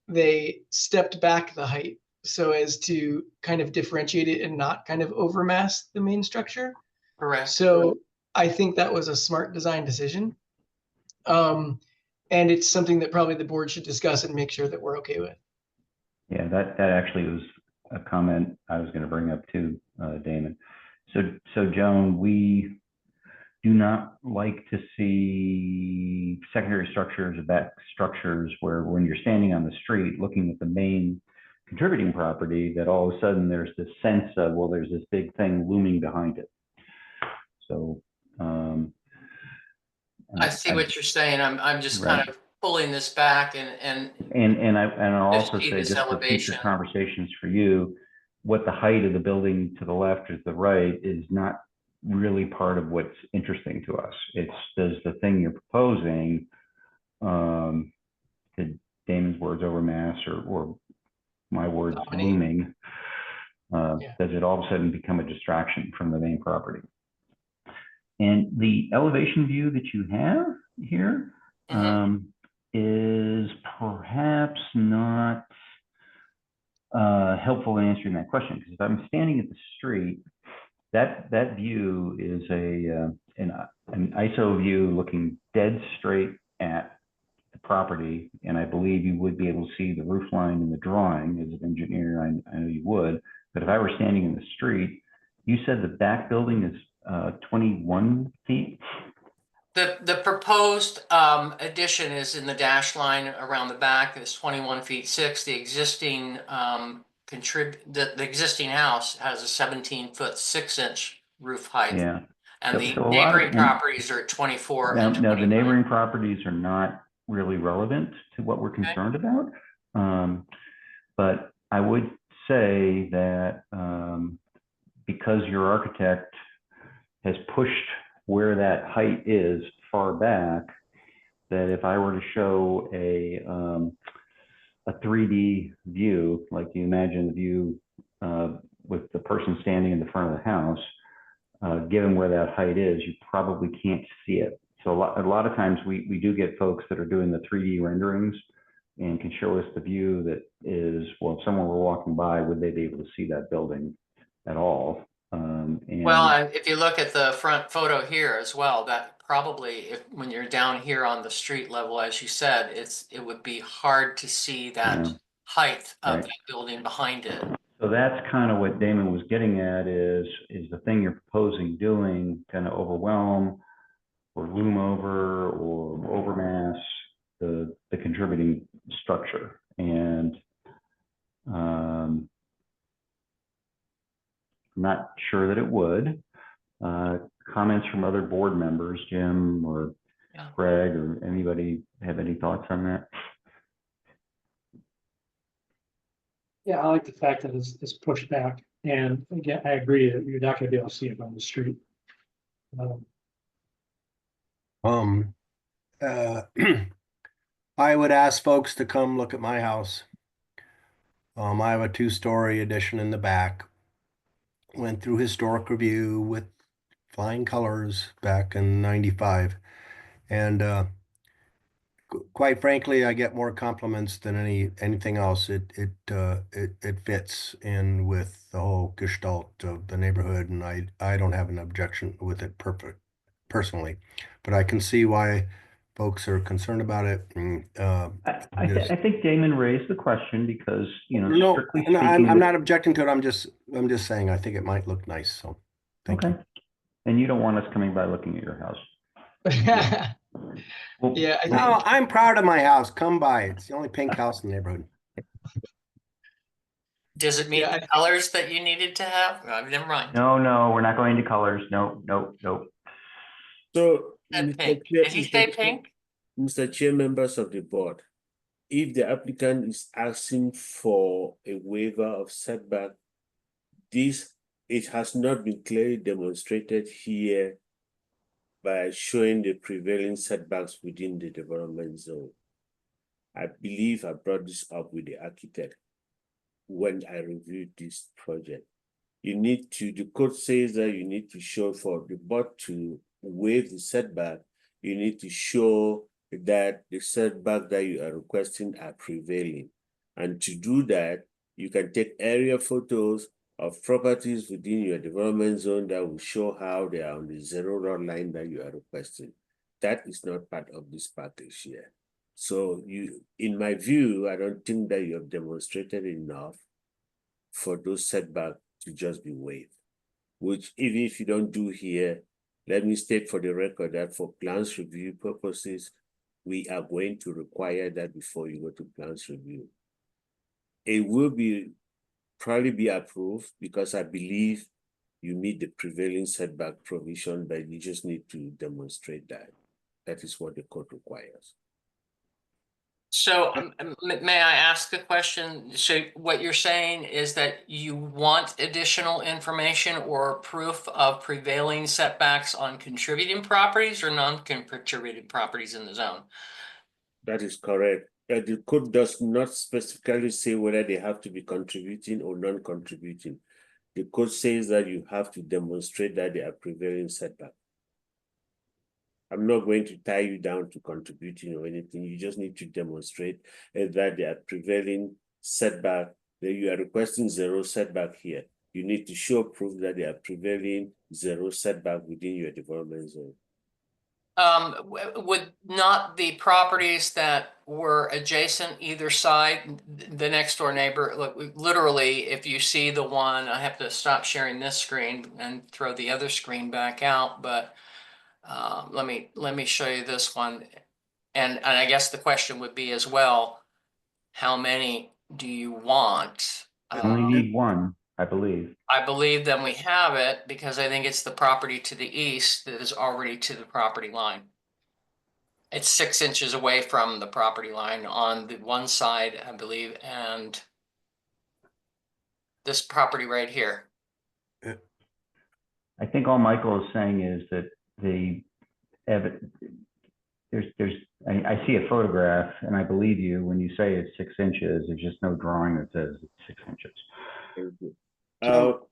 they stepped back the height so as to kind of differentiate it and not kind of overmass the main structure. Correct. So I think that was a smart design decision. And it's something that probably the board should discuss and make sure that we're okay with. Yeah, that actually was a comment I was going to bring up too, Damon. So Joan, we do not like to see secondary structures or back structures where when you're standing on the street looking at the main contributing property, that all of a sudden there's this sense of, well, there's this big thing looming behind it. So I see what you're saying. I'm just kind of pulling this back and I'll also say, this just for future elevation. conversations for you, what the height of the building to the left or to the right is not really part of what's interesting to us. It's, does the thing you're proposing, to Damon's words, overmass, or my words, looming, does it all of a sudden become a distraction from the main property? And the elevation view that you have here is perhaps not helpful in answering that question, because if I'm standing at the street, that view is an ISO view looking dead straight at the property, and I believe you would be able to see the roof line in the drawing. As an engineer, I know you would, but if I were standing in the street, you said the back building is 21 feet? The proposed addition is in the dash line around the back. It's 21 feet 6. The existing the existing house has a 17-foot 6-inch roof height. Yeah. And So the neighboring properties are at 24 and 29. Now the neighboring properties are not really relevant to what we're concerned about. But I would say that because your architect has pushed where that height is far back, that if I were to show a 3D view, like you imagine the view with the person standing in the front of the house, given where that height is, you probably can't see it. So a lot of times we do get folks that are doing the 3D renderings and can show us the view that is, well, if someone were walking by, would they be able to see that building at all? Well, And if you look at the front photo here as well, that probably, when you're down here on the street level, as you said, it would be hard to see that Yeah. height of Right. that building behind it. so that's kind of what Damon was getting at is the thing you're proposing doing going to overwhelm or loom over or overmass the contributing structure? And I'm not sure that it would. Comments from other board members, Jim or Yeah. Greg, or anybody have any thoughts on that? Yeah, I like the fact that it's pushed back, and again, I agree that you're not gonna be able to see it on the street. I would ask folks to come look at my house. I have a 2-story addition in the back. Went through historic review with flying colors back in '95. And quite frankly, I get more compliments than anything else. It fits in with the whole gestalt of the neighborhood, and I don't have an objection with it personally, but I can see why folks are concerned about it. And, I think Damon raised the question because, no, strictly no, speaking. I'm not objecting to it. I'm just saying I think it might look nice. So thank Okay. you. And you don't want us coming by looking at your house. Well, Yeah, I No, think I'm proud of my house. Come by. It's the only pink house in the neighborhood. Does it meet Yeah, the colors that you needed to have? Never mind. No, we're not going to colors. No. So, Said Mr. pink. Chair- Did he Mr. say Chair- pink? Mr. Chair, members of the board, if the applicant is asking for a waiver of setback, it has not been clearly demonstrated here by showing the prevailing setbacks within the development zone. I believe I brought this up with the architect when I reviewed this project. The code says that you need to show, for the board to waive the setback, you need to show that the setback that you are requesting are prevailing. And to do that, you can take area photos of properties within your development zone that will show how they are on the zero lot line that you are requesting. That is not part of this package here. So in my view, I don't think that you have demonstrated enough for those setbacks to just be waived. Which, even if you don't do here, let me state for the record that for plans review purposes, we are going to require that before you go to plans review. It will probably be approved because I believe you meet the prevailing setback provision, but you just need to demonstrate that. That is what the code requires. So may I ask a question? So what you're saying is that you want additional information or proof of prevailing setbacks on contributing properties or non-contributing properties in the zone? That is correct. The code does not specifically say whether they have to be contributing or non-contributing. The code says that you have to demonstrate that they are prevailing setback. I'm not going to tie you down to contributing or anything. You just need to demonstrate that they are prevailing setback, that you are requesting zero setback here. You need to show proof that they are prevailing zero setback within your development zone. Would not the properties that were adjacent either side, the next door neighbor, look, literally, if you see the one, I have to stop sharing this screen and throw the other screen back out, but let me show you this one. And I guess the question would be as well, how many do you want? We only need one, I believe. I believe then we have it because I think it's the property to the east that is already to the property line. It's 6 inches away from the property line on the one side, I believe, and this property right here. I think all Michael is saying is that I see a photograph and I believe you when you say it's 6 inches. There's just no drawing that says it's 6 inches. So,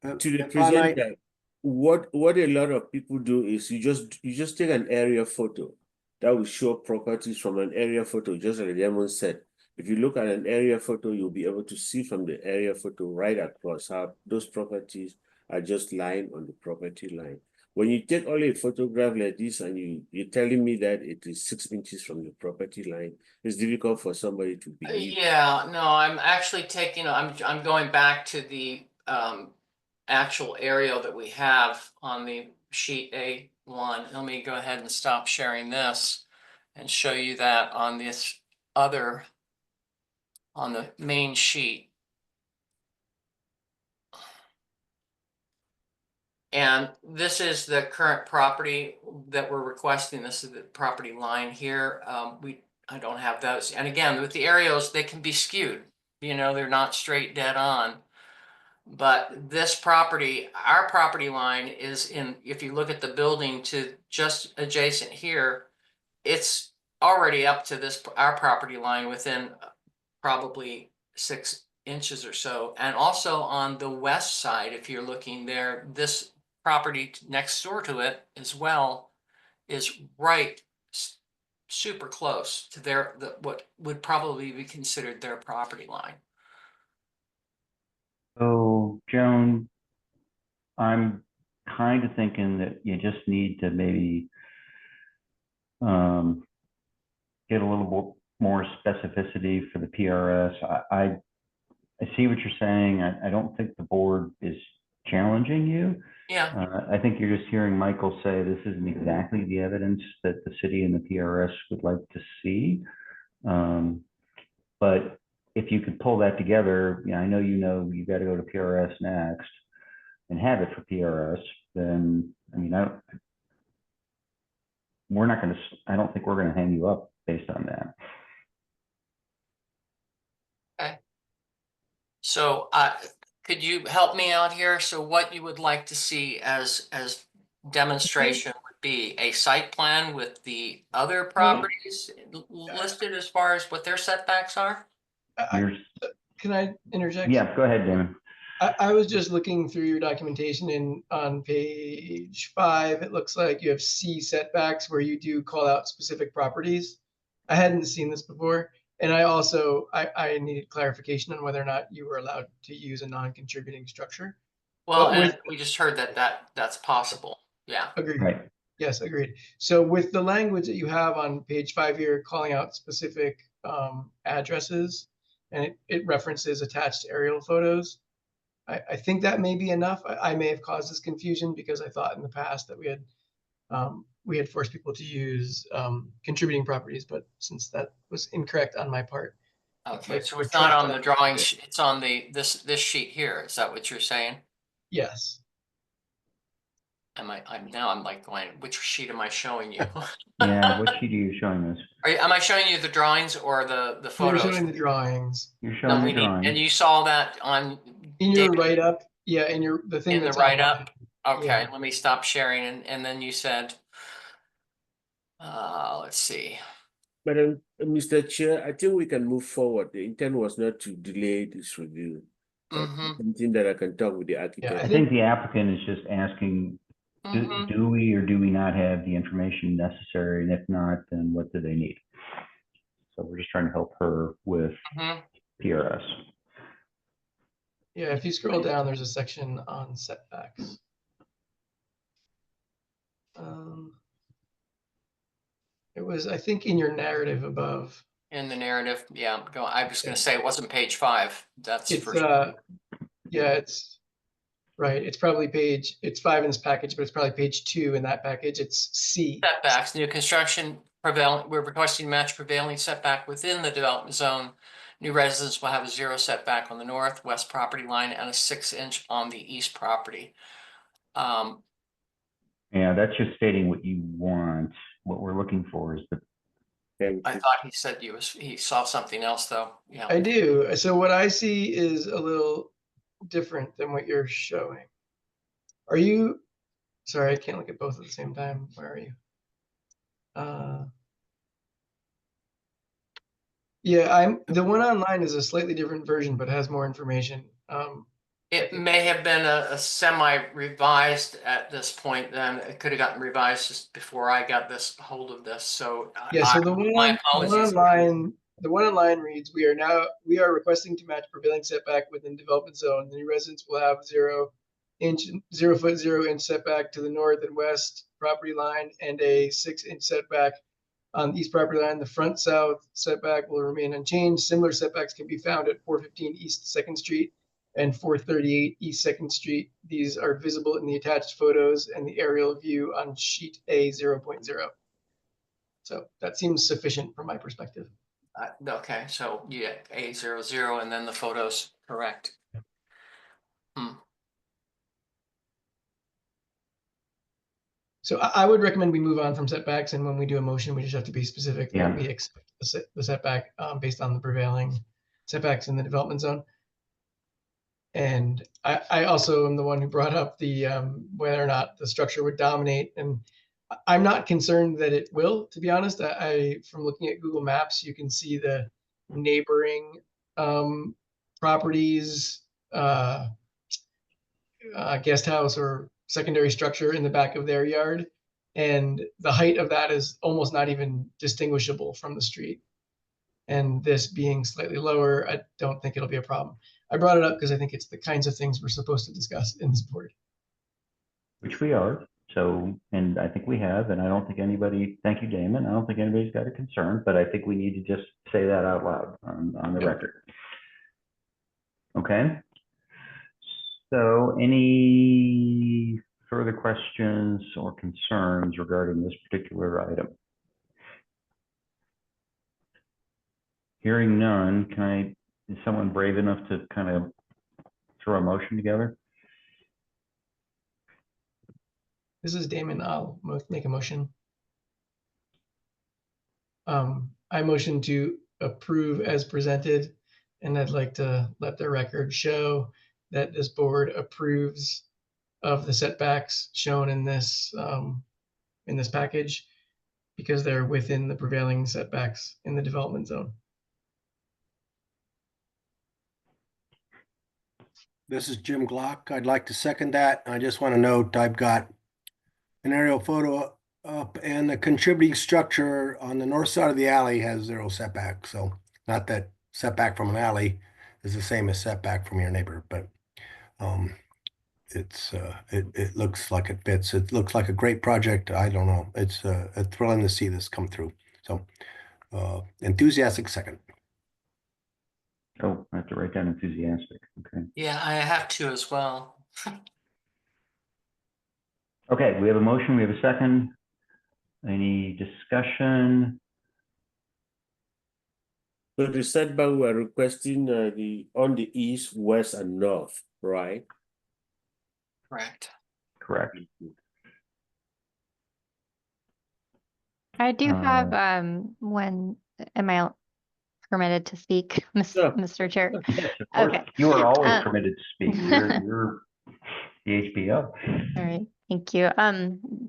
To the if I might- presenter, what a lot of people do is you just take an area photo that will show properties from an area photo, just like Demon said. If you look at an area photo, you'll be able to see from the area photo right across how those properties are just lying on the property line. When you take only a photograph like this and you're telling me that it is 6 inches from the property line, it's difficult for somebody to believe. Yeah, no, I'm actually taking, I'm going back to the actual aerial that we have on the sheet A1. Let me go ahead and stop sharing this and show you that on this other, on the main sheet. And this is the current property that we're requesting. This is the property line here. I don't have those. And again, with the aerials, they can be skewed. You know, they're not straight dead on. But this property, our property line is in, if you look at the building to just adjacent here, it's already up to this, our property line within probably 6 inches or so. And also on the west side, if you're looking there, this property next door to it as well is right super close to their, what would probably be considered their property line. So, Joan, I'm kind of thinking that you just need to maybe get a little more specificity for the PRS. I see what you're saying. I don't think the board is challenging you. Yeah. I think you're just hearing Michael say this isn't exactly the evidence that the city and the PRS would like to see. But if you could pull that together, I know you got to go to PRS next and have it for PRS, then, I mean, we're not going to, I don't think we're going to hang you up based on that. Okay. So could you help me out here? So what you would like to see as demonstration would be a site plan with the other properties listed as far as what their setbacks are? Can I interject? Yeah, go ahead, Damon. I was just looking through your documentation and on page 5, it looks like you have C setbacks where you do call out specific properties. I hadn't seen this before. And I also, I needed clarification on whether or not you were allowed to use a non-contributing structure. Well, and we just heard that's possible. Yeah. Agreed. Right. Yes, agreed. So with the language that you have on page 5 here, calling out specific addresses, and it references attached aerial photos, I think that may be enough. I may have caused this confusion because I thought in the past that we had forced people to use contributing properties, but since that was incorrect on my part. Okay, so it's not on the drawings, it's on this sheet here. Is that what you're saying? Yes. I'm like going, which sheet am I showing you? Yeah, what sheet are you showing us? Am I showing you the drawings or the photos? You're showing the drawings. You're showing the drawings. And you saw that on in your write-up? Yeah, in the thing in that's the write-up. Okay, yeah. Let me stop sharing, and then you said, let's see. But Mr. Chair, I think we can move forward. The intent was not to delay this review. Something that I can talk with the architect. I think the applicant is just asking, do we or do we not have the information necessary? And if not, then what do they need? So we're just trying to help her with PRS. Yeah, if you scroll down, there's a section on setbacks. It was, I think, in your narrative above. In the narrative, yeah. I was going to say it wasn't page 5. That's it's for sure. Yeah, it's right. It's probably it's 5 in this package, but it's probably page 2 in that package. It's C. Setbacks, new construction prevailing. We're requesting match prevailing setback within the development zone. New residents will have a 0 setback on the northwest property line and a 6-inch on the east property. Yeah, that's just stating what you want. What we're looking for is the. I thought he said he saw something else though. Yeah, I do. So what I see is a little different than what you're showing. Are you? Sorry, I can't look at both at the same time. Where are you? Yeah, the one online is a slightly different version, but has more information. It may have been a semi-revised at this point, then it could have gotten revised just before I got this hold of this, so. Yeah, so the my one apologies. online reads, we are requesting to match prevailing setback within development zone. The new residents will have 0-foot 0-inch setback to the north and west property line and a 6-inch setback on the east property line. The front south setback will remain unchanged. Similar setbacks can be found at 415 East 2nd Street and 438 East 2nd Street. These are visible in the attached photos and the aerial view on sheet A 0.0. So that seems sufficient from my perspective. Okay, so yeah, A00 and then the photos, correct. So I would recommend we move on from setbacks, and when we do a motion, we just have to be specific that we expect the setback based on the prevailing setbacks in the development zone. And I also am the one who brought up the whether or not the structure would dominate, and I'm not concerned that it will, to be honest. From looking at Google Maps, you can see the neighboring properties, guest house or secondary structure in the back of their yard. And the height of that is almost not even distinguishable from the street. And this being slightly lower, I don't think it'll be a problem. I brought it up because I think it's the kinds of things we're supposed to discuss in this board. Which we are. So, and I think we have, and I don't think anybody, thank you, Damon. I don't think anybody's got a concern, but I think we need to just say that out loud on the record. Okay. So any further questions or concerns regarding this particular item? Hearing none, is someone brave enough to kind of throw a motion together? This is Damon. I'll make a motion. I motion to approve as presented, and I'd like to let the record show that this board approves of the setbacks shown in this package because they're within the prevailing setbacks in the development zone. This is Jim Glock. I'd like to second that. I just want to note I've got an aerial photo up, and the contributing structure on the north side of the alley has 0 setback. So not that setback from an alley is the same as setback from your neighbor, but it looks like it fits. It looks like a great project. I don't know. It's thrilling to see this come through. So enthusiastic second. Oh, I have to write down enthusiastic. Okay. Yeah, I have to as well. Okay, we have a motion, we have a second. Any discussion? So the setback we're requesting on the east, west, and north, right? Correct. Correct. I do have, am I permitted to speak, Mr. Chair? Yes, of course. Okay. You are always permitted to speak. You're the HBO. All right, thank you.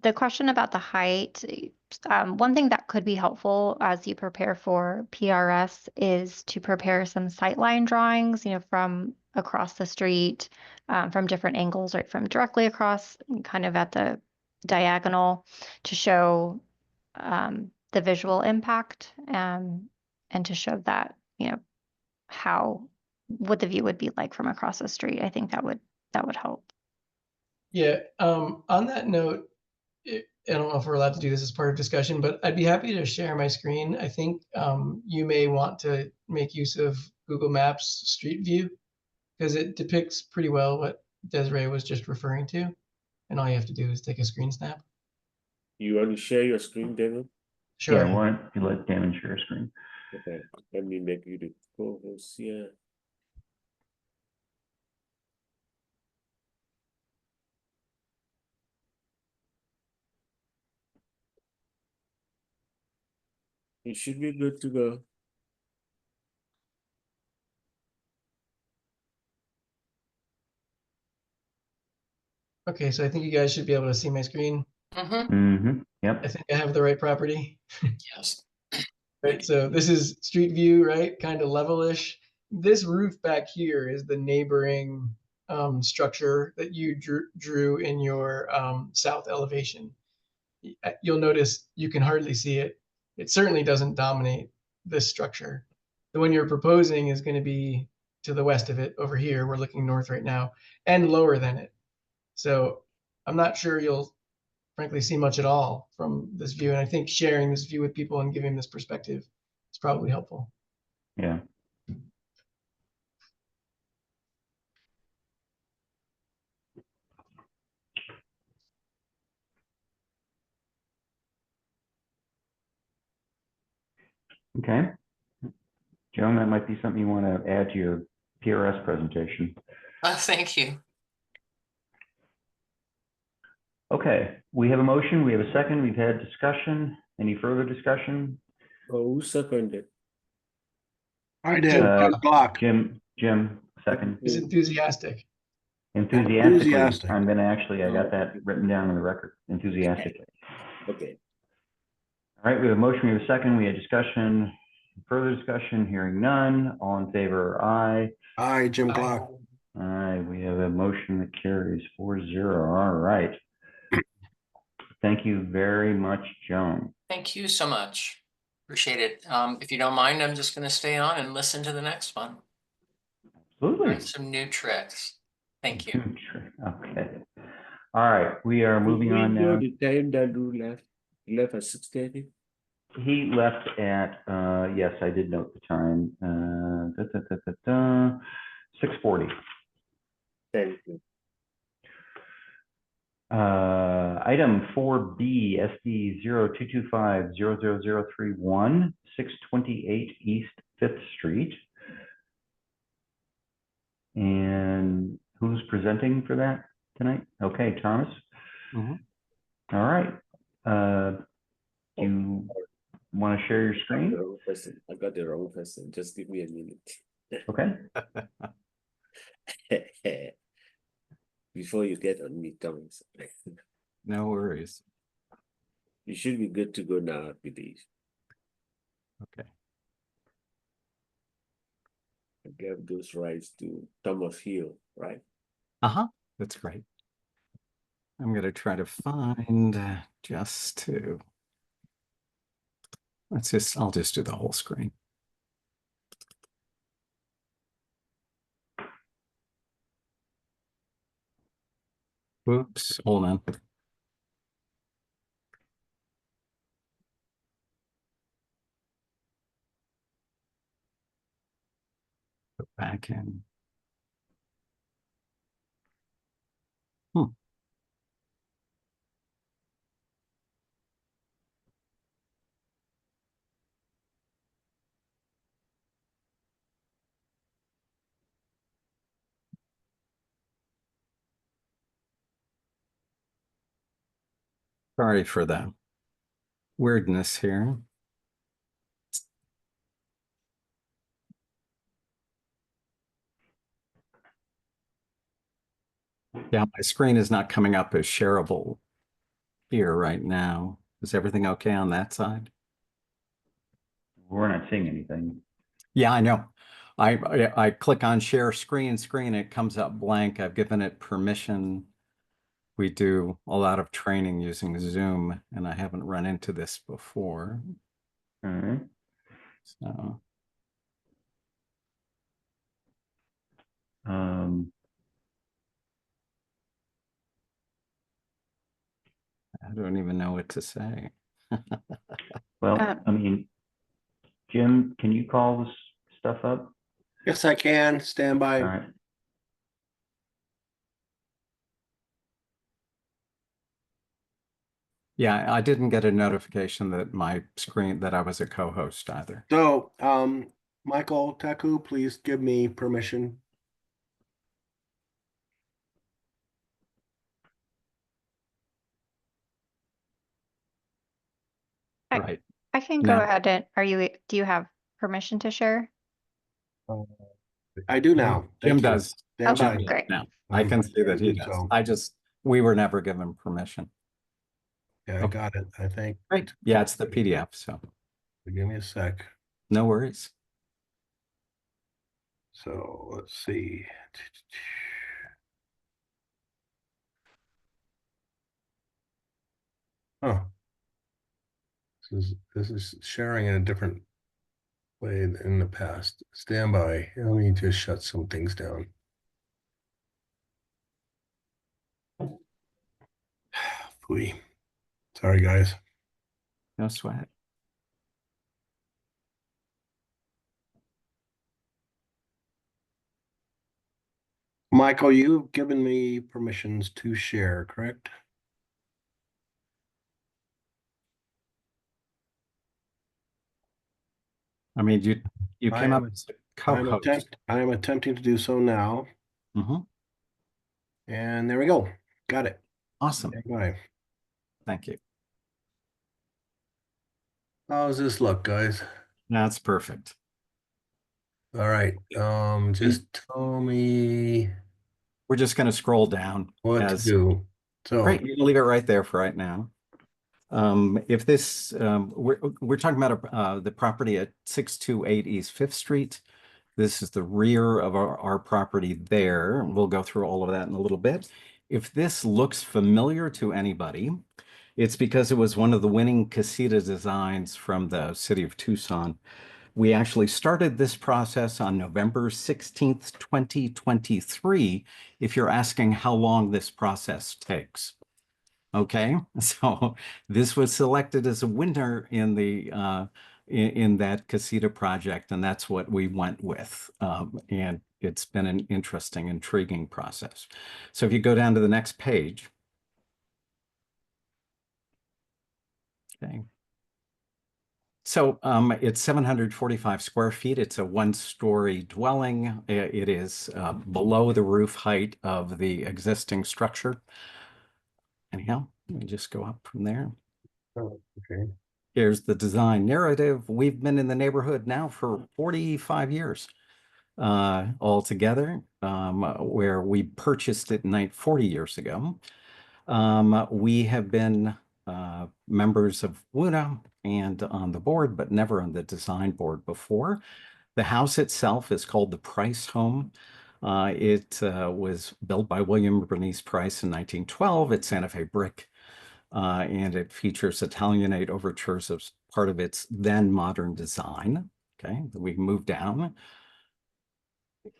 The question about the height, one thing that could be helpful as you prepare for PRS is to prepare some sightline drawings, from across the street, from different angles, right, from directly across, kind of at the diagonal, to show the visual impact, and to show that, what the view would be like from across the street. I think that would help. Yeah, on that note, I don't know if we're allowed to do this as part of discussion, but I'd be happy to share my screen. I think you may want to make use of Google Maps Street View because it depicts pretty well what Desiree was just referring to. And all you have to do is take a screen snap. You want to share your screen, David? Sure. Yeah, why don't you let Damon share screen? Okay, let me make you the co-host here. You should be good to go. Okay, so I think you guys should be able to see my screen. Yep. I think I have the right property. Yes. Right, so this is street view, right? Kind of level-ish. This roof back here is the neighboring structure that you drew in your south elevation. You'll notice you can hardly see it. It certainly doesn't dominate this structure. The one you're proposing is going to be to the west of it over here. We're looking north right now, and lower than it. So I'm not sure you'll frankly see much at all from this view. And I think sharing this view with people and giving this perspective is probably helpful. Yeah. Okay. Joan, that might be something you want to add to your PRS presentation. Thank you. Okay, we have a motion, we have a second, we've had discussion. Any further discussion? Oh, who seconded? I did. Block. Jim, second. Is enthusiastic. Enthusiastically, I'm gonna I got that written down on the record, enthusiastically. Okay. All right, we have a motion, we have a second, we had discussion, further discussion, hearing none, all in favor, aye. Aye, Jim Glock. Aye, we have a motion that carries 4-0, all right. Thank you very much, Joan. Thank you so much. Appreciate it. If you don't mind, I'm just going to stay on and listen to the next one. Absolutely. Learn some new tricks. Thank you. Okay. All right, we are moving on now. The time that Drew left at 6:30. He left at, yes, I did note the time, 6:40. Thank you. Item 4B, SD 0225-00031, 628 East 5th Street. And who's presenting for that tonight? Okay, Thomas. Mhm. All right. You want to share your screen? I got the wrong person. Just give me a minute. Okay. Before you get on me, Thomas. No worries. You should be good to go now, I believe. Okay. I gave those rights to Thomas Hill, right? Uh-huh. That's great. I'm going to try to find just to, I'll just do the whole screen. Oops, hold on. Go back in. Sorry for the weirdness here. Yeah, my screen is not coming up as shareable here right now. Is everything okay on that side? We're not seeing anything. Yeah, I know. I click on share screen, it comes up blank. I've given it permission. We do a lot of training using Zoom, and I haven't run into this before. All right. So. I don't even know what to say. Well, I mean, Jim, can you call this stuff up? Yes, I can. Stand by. All right. Yeah, I didn't get a notification that that I was a co-host either. So, Michael Taku, please give me permission. Right. I can go ahead and, do you have permission to share? I do now. Jim Thank you. does. Stand Okay, by. great. Now, I can see that he So- does. We were never given permission. Yeah, I got it, I think. Great. Yeah, it's the PDF, so Give me a sec. no worries. So let's see. Huh. This is sharing in a different way than in the past. Stand by. Let me just shut some things down. Phooey. Sorry, guys. No sweat. Michael, you've given me permissions to share, correct? I mean, you I came up am- as a co-host. I am attempting to do so now. Mhm. And there we go. Got it. Awesome. Stand by. Thank you. How's this look, guys? That's perfect. All right. Just tell me We're just going to scroll down what to as do. So Great, you can leave it right there for right now. If this, we're talking about the property at 628 East Fifth Street. This is the rear of our property there. We'll go through all of that in a little bit. If this looks familiar to anybody, it's because it was one of the winning casita designs from the city of Tucson. We actually started this process on November 16th, 2023, if you're asking how long this process takes. Okay, so this was selected as a winner in the in that casita project, and that's what we went with. And it's been an interesting, intriguing process. So if you go down to the next page. Okay. So it's 745 square feet. It's a one-story dwelling. It is below the roof height of the existing structure. Anyhow, let me just go up from there. oh, okay. Here's the design narrative. We've been in the neighborhood now for 45 years altogether, where we purchased it 40 years ago. We have been members of WUNA and on the board, but never on the design board before. The house itself is called the Price Home. It was built by William Bernice Price in 1912. It's Santa Fe brick. And it features Italianate overtures as part of its then modern design. Okay, we move down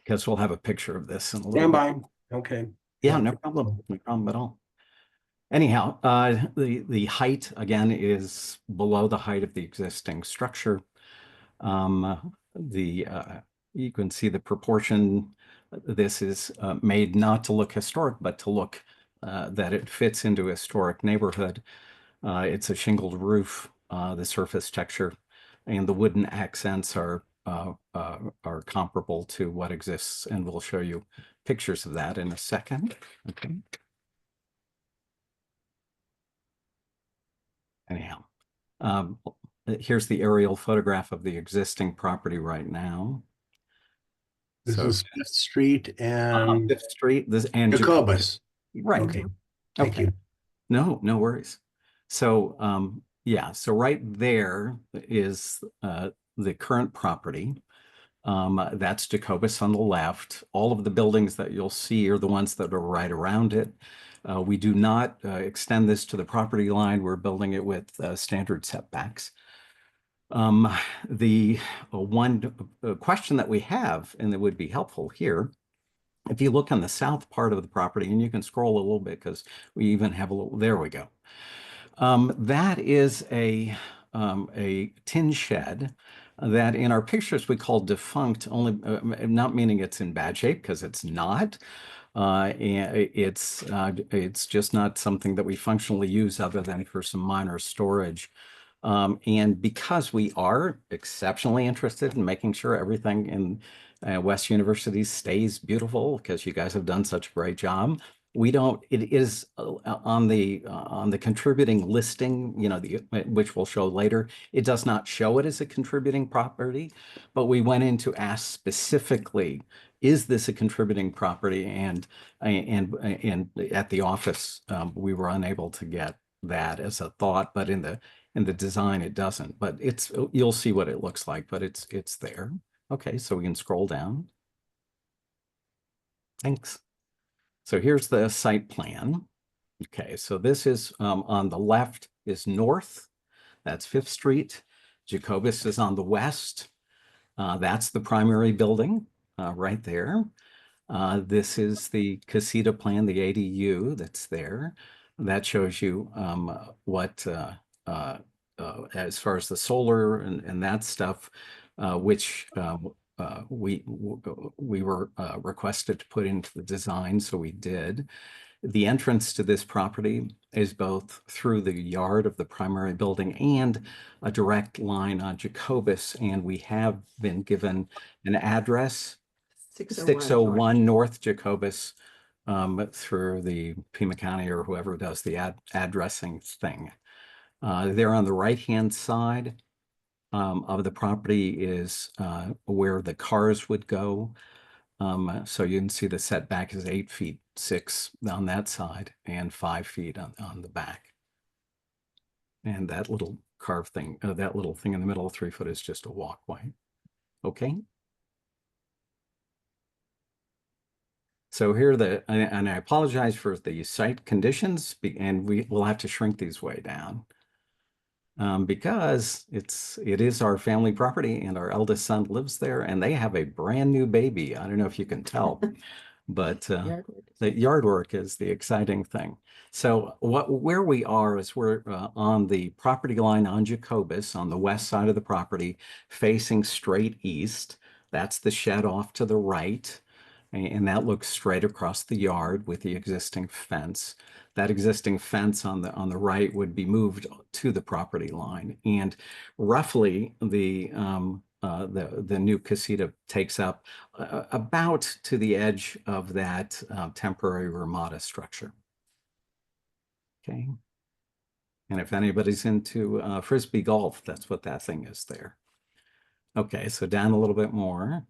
because we'll have a picture of this in a little Stand bit. by. Okay. Yeah, no problem at all. Anyhow, the height again is below the height of the existing structure. You can see the proportion. This is made not to look historic, but to look that it fits into a historic neighborhood. It's a shingled roof, the surface texture, and the wooden accents are comparable to what exists, and we'll show you pictures of that in a second. Okay. Anyhow, here's the aerial photograph of the existing property right now. This So, is Fifth Street and Fifth Street, this and Jacobus. Right. Okay. Thank you. No worries. So, yeah, so right there is the current property. That's Jacobus on the left. All of the buildings that you'll see are the ones that are right around it. We do not extend this to the property line. We're building it with standard setbacks. The one question that we have, and that would be helpful here, if you look on the south part of the property, and you can scroll a little bit because we even have a little, there we go. That is a tin shed that in our pictures we call defunct, only not meaning it's in bad shape, because it's not. And it's just not something that we functionally use other than for some minor storage. And because we are exceptionally interested in making sure everything in West University stays beautiful, because you guys have done such a great job, it is on the contributing listing, which we'll show later. It does not show it as a contributing property, but we went in to ask specifically, is this a contributing property? And at the office, we were unable to get that as a thought, but in the design it doesn't. But you'll see what it looks like, but it's there. Okay, so we can scroll down. Thanks. So here's the site plan. Okay, so this is on the left is north. That's Fifth Street. Jacobus is on the west. That's the primary building right there. This is the casita plan, the ADU that's there. That shows you what, as far as the solar and that stuff, which we were requested to put into the design, so we did. The entrance to this property is both through the yard of the primary building and a direct line on Jacobus, and we have been given an address, 601 North Jacobus, through the Pima County or whoever does the addressing thing. There on the right-hand side of the property is where the cars would go. So you can see the setback is 8'6" on that side and 5 feet on the back. And that little carved thing, that little thing in the middle of 3 foot is just a walkway. Okay. So here are the, and I apologize for the site conditions, and we will have to shrink these way down. Because it is our family property and our eldest son lives there and they have a brand new baby. I don't know if you can tell, but the yard work is the exciting thing. So where we are is we're on the property line on Jacobus on the west side of the property facing straight east. That's the shed off to the right. And that looks straight across the yard with the existing fence. That existing fence on the right would be moved to the property line, and roughly the new casita takes up about to the edge of that temporary Ramada structure. Okay, and if anybody's into frisbee golf, that's what that thing is there. Okay, so down a little bit more.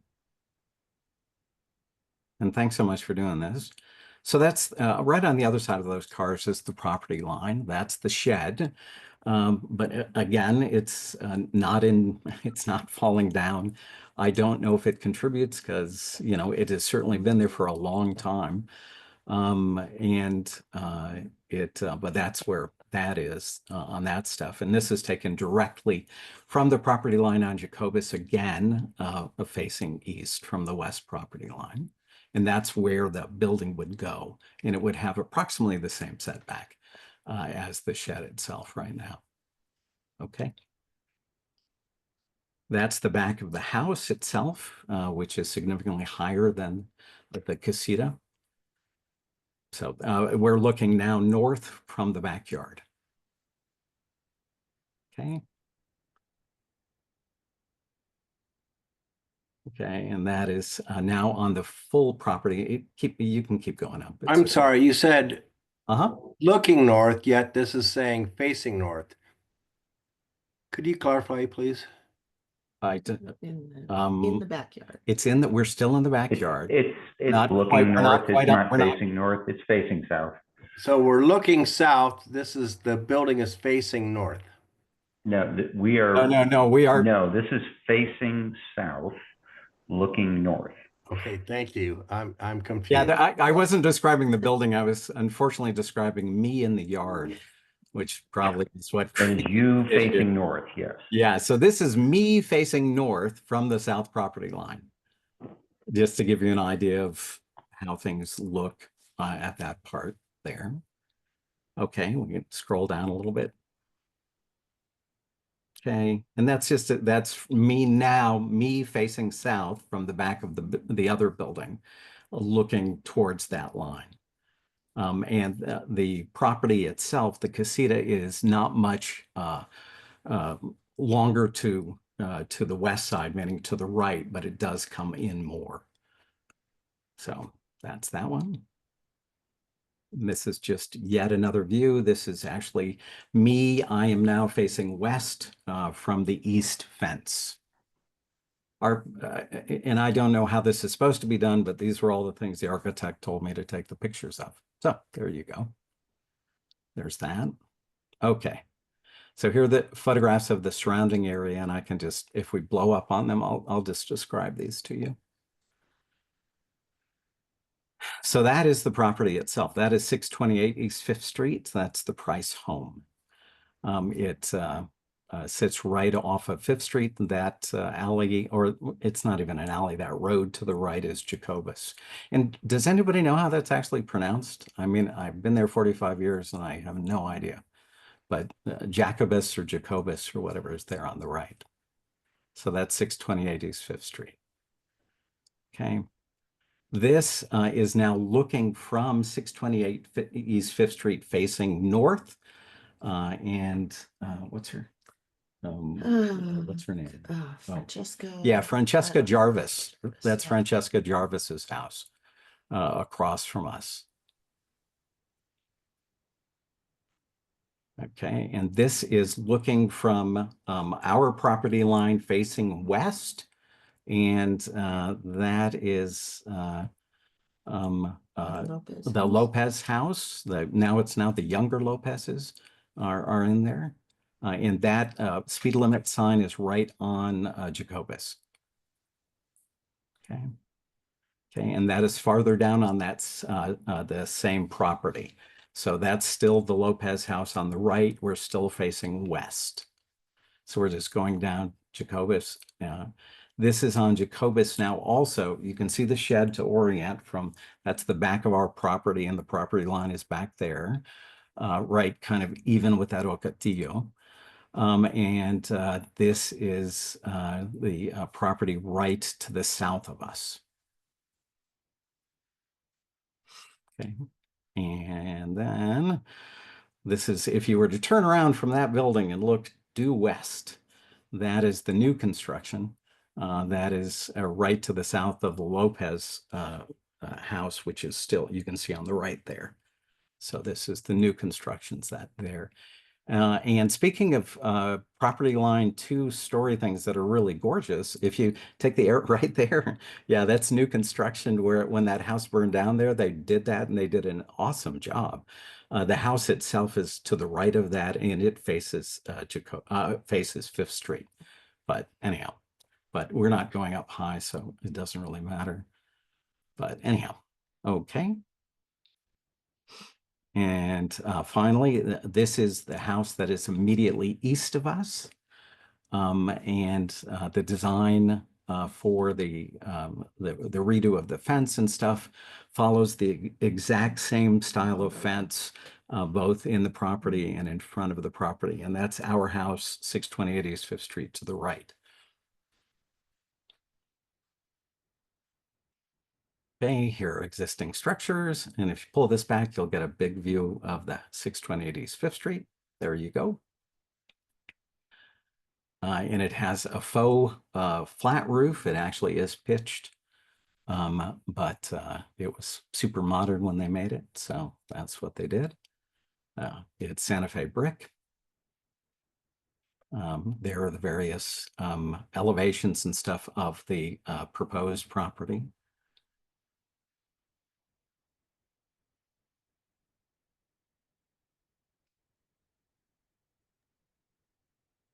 And thanks so much for doing this. So that's right on the other side of those cars is the property line. That's the shed. But again, it's not falling down. I don't know if it contributes because, you know, it has certainly been there for a long time. But that's where that is on that stuff. And this is taken directly from the property line on Jacobus, again, facing east from the west property line. And that's where the building would go. And it would have approximately the same setback as the shed itself right now. Okay. That's the back of the house itself, which is significantly higher than the casita. So we're looking now north from the backyard. Okay. Okay, and that is now on the full property. You can keep going up. I'm sorry, you said looking north, yet this is saying facing north. Could you clarify, please? In the backyard. It's in that we're still in the backyard. It's not looking quite, north. It's not we're not. facing north. It's facing south. So we're looking south. This is the building is facing north. No, we are. No, we are. No, this is facing south, looking north. Okay, thank you. I'm confused. Yeah, I wasn't describing the building. I was unfortunately describing me in the yard, which probably is what. And you facing north, yes. Yeah, so this is me facing north from the south property line, just to give you an idea of how things look at that part there. Okay, we can scroll down a little bit. Okay, and that's that's me now, me facing south from the back of the other building, looking towards that line. And the property itself, the casita, is not much longer to the west side, meaning to the right, but it does come in more. So that's that one. And this is just yet another view. This is actually me. I am now facing west from the east fence. And I don't know how this is supposed to be done, but these were all the things the architect told me to take the pictures of. So there you go. There's that. Okay. So here are the photographs of the surrounding area, and I can just, if we blow up on them, I'll just describe these to you. So that is the property itself. That is 628 East 5th Street. That's the Price home. It sits right off of Fifth Street. That alley, or it's not even an alley, that road to the right is Jacobus. And does anybody know how that's actually pronounced? I mean, I've been there 45 years and I have no idea. But Jacobus or Jacobus or whatever is there on the right. So that's 628 East Fifth Street. Okay. This is now looking from 628 East Fifth Street facing north. What's her? What's her name? Francesca. Yeah, Francesca Jarvis. That's Yeah. Francesca Jarvis's house across from us. Okay, and this is looking from our property line facing west, and that is Lopez the house. Lopez house. It's now the younger Lopez's are in there, and that speed limit sign is right on Jacobus. Okay, and that is farther down on the same property. So that's still the Lopez house on the right. We're still facing west. So we're just going down Jacobus. This is on Jacobus now also. You can see the shed to orient from, that's the back of our property, and the property line is back there, right, kind of even with that Ocotillo. This is the property right to the south of us. Okay. And then this is, if you were to turn around from that building and look due west, that is the new construction. That is right to the south of the Lopez house, which is still, you can see on the right there. So this is the new constructions that there. And speaking of property line 2-story things that are really gorgeous, if you take the air right there, yeah, that's new construction where when that house burned down there, they did that and they did an awesome job. The house itself is to the right of that, and it faces faces Fifth Street. But anyhow, we're not going up high, so it doesn't really matter. But anyhow, okay. And finally, this is the house that is immediately east of us. The design for the redo of the fence and stuff follows the exact same style of fence, both in the property and in front of the property. And that's our house, 628 East Fifth Street to the right. Okay, here are existing structures. And if you pull this back, you'll get a big view of the 628 East Fifth Street. There you go. And it has a faux flat roof. It actually is pitched, but it was super modern when they made it. So that's what they did. It's Santa Fe brick. There are the various elevations and stuff of the proposed property.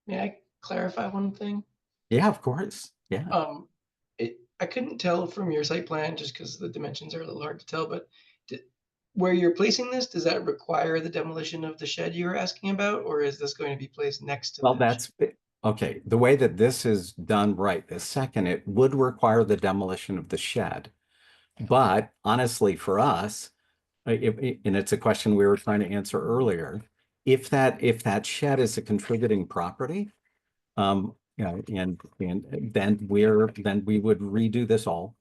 May I clarify one thing? Yeah, of course. Yeah. I couldn't tell from your site plan just because the dimensions are a little hard to tell, but where you're placing this, does that require the demolition of the shed you were asking about, or is this going to be placed next to? Well, that's okay. The way that this is done right this second, it would require the demolition of the shed. But honestly, for us, and it's a question we were trying to answer earlier, if that shed is a contributing property, and then we would redo this all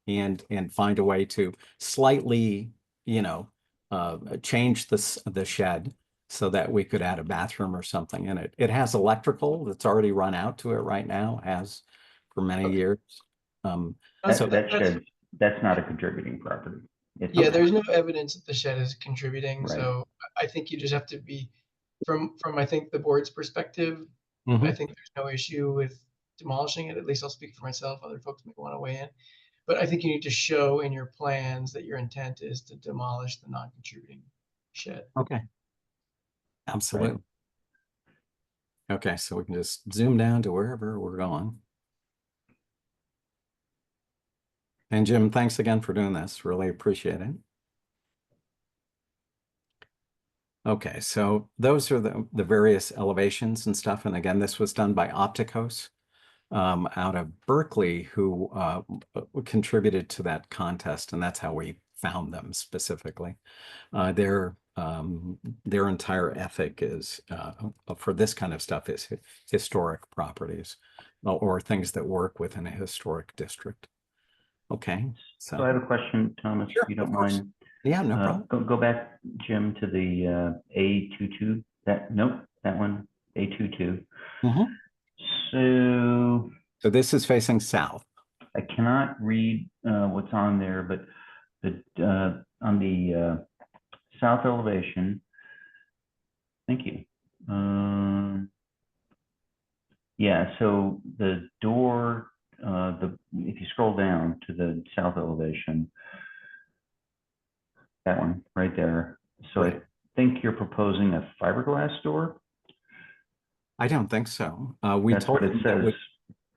and find a way to slightly, change the shed so that we could add a bathroom or something in it. It has electrical that's already run out to it right now, has for many years. That's not a contributing property. Yeah, there's no evidence that the shed is contributing. Right. So I think you just have to be from I think the board's perspective. Mm-hmm. I think there's no issue with demolishing it. At least I'll speak for myself. Other folks may want to weigh in. But I think you need to show in your plans that your intent is to demolish the non-contributing shed. Okay. Absolutely. Right. Okay, so we can just zoom down to wherever we're going. And Jim, thanks again for doing this. Really appreciate it. Okay, so those are the various elevations and stuff. And again, this was done by Opticos out of Berkeley, who contributed to that contest, and that's how we found them specifically. Their entire ethic is for this kind of stuff is historic properties or things that work within a historic district. Okay, So I have a question, Thomas, Sure, if you don't of course. mind. Yeah, no problem. Go back, Jim, to the A22. Nope, that one, A22. Mhm. So this is facing south. I cannot read what's on there, but on the south elevation, thank you. Yeah, so the door, if you scroll down to the south elevation, that one right there. So I think you're proposing a fiberglass door? I don't think so. That's what it says.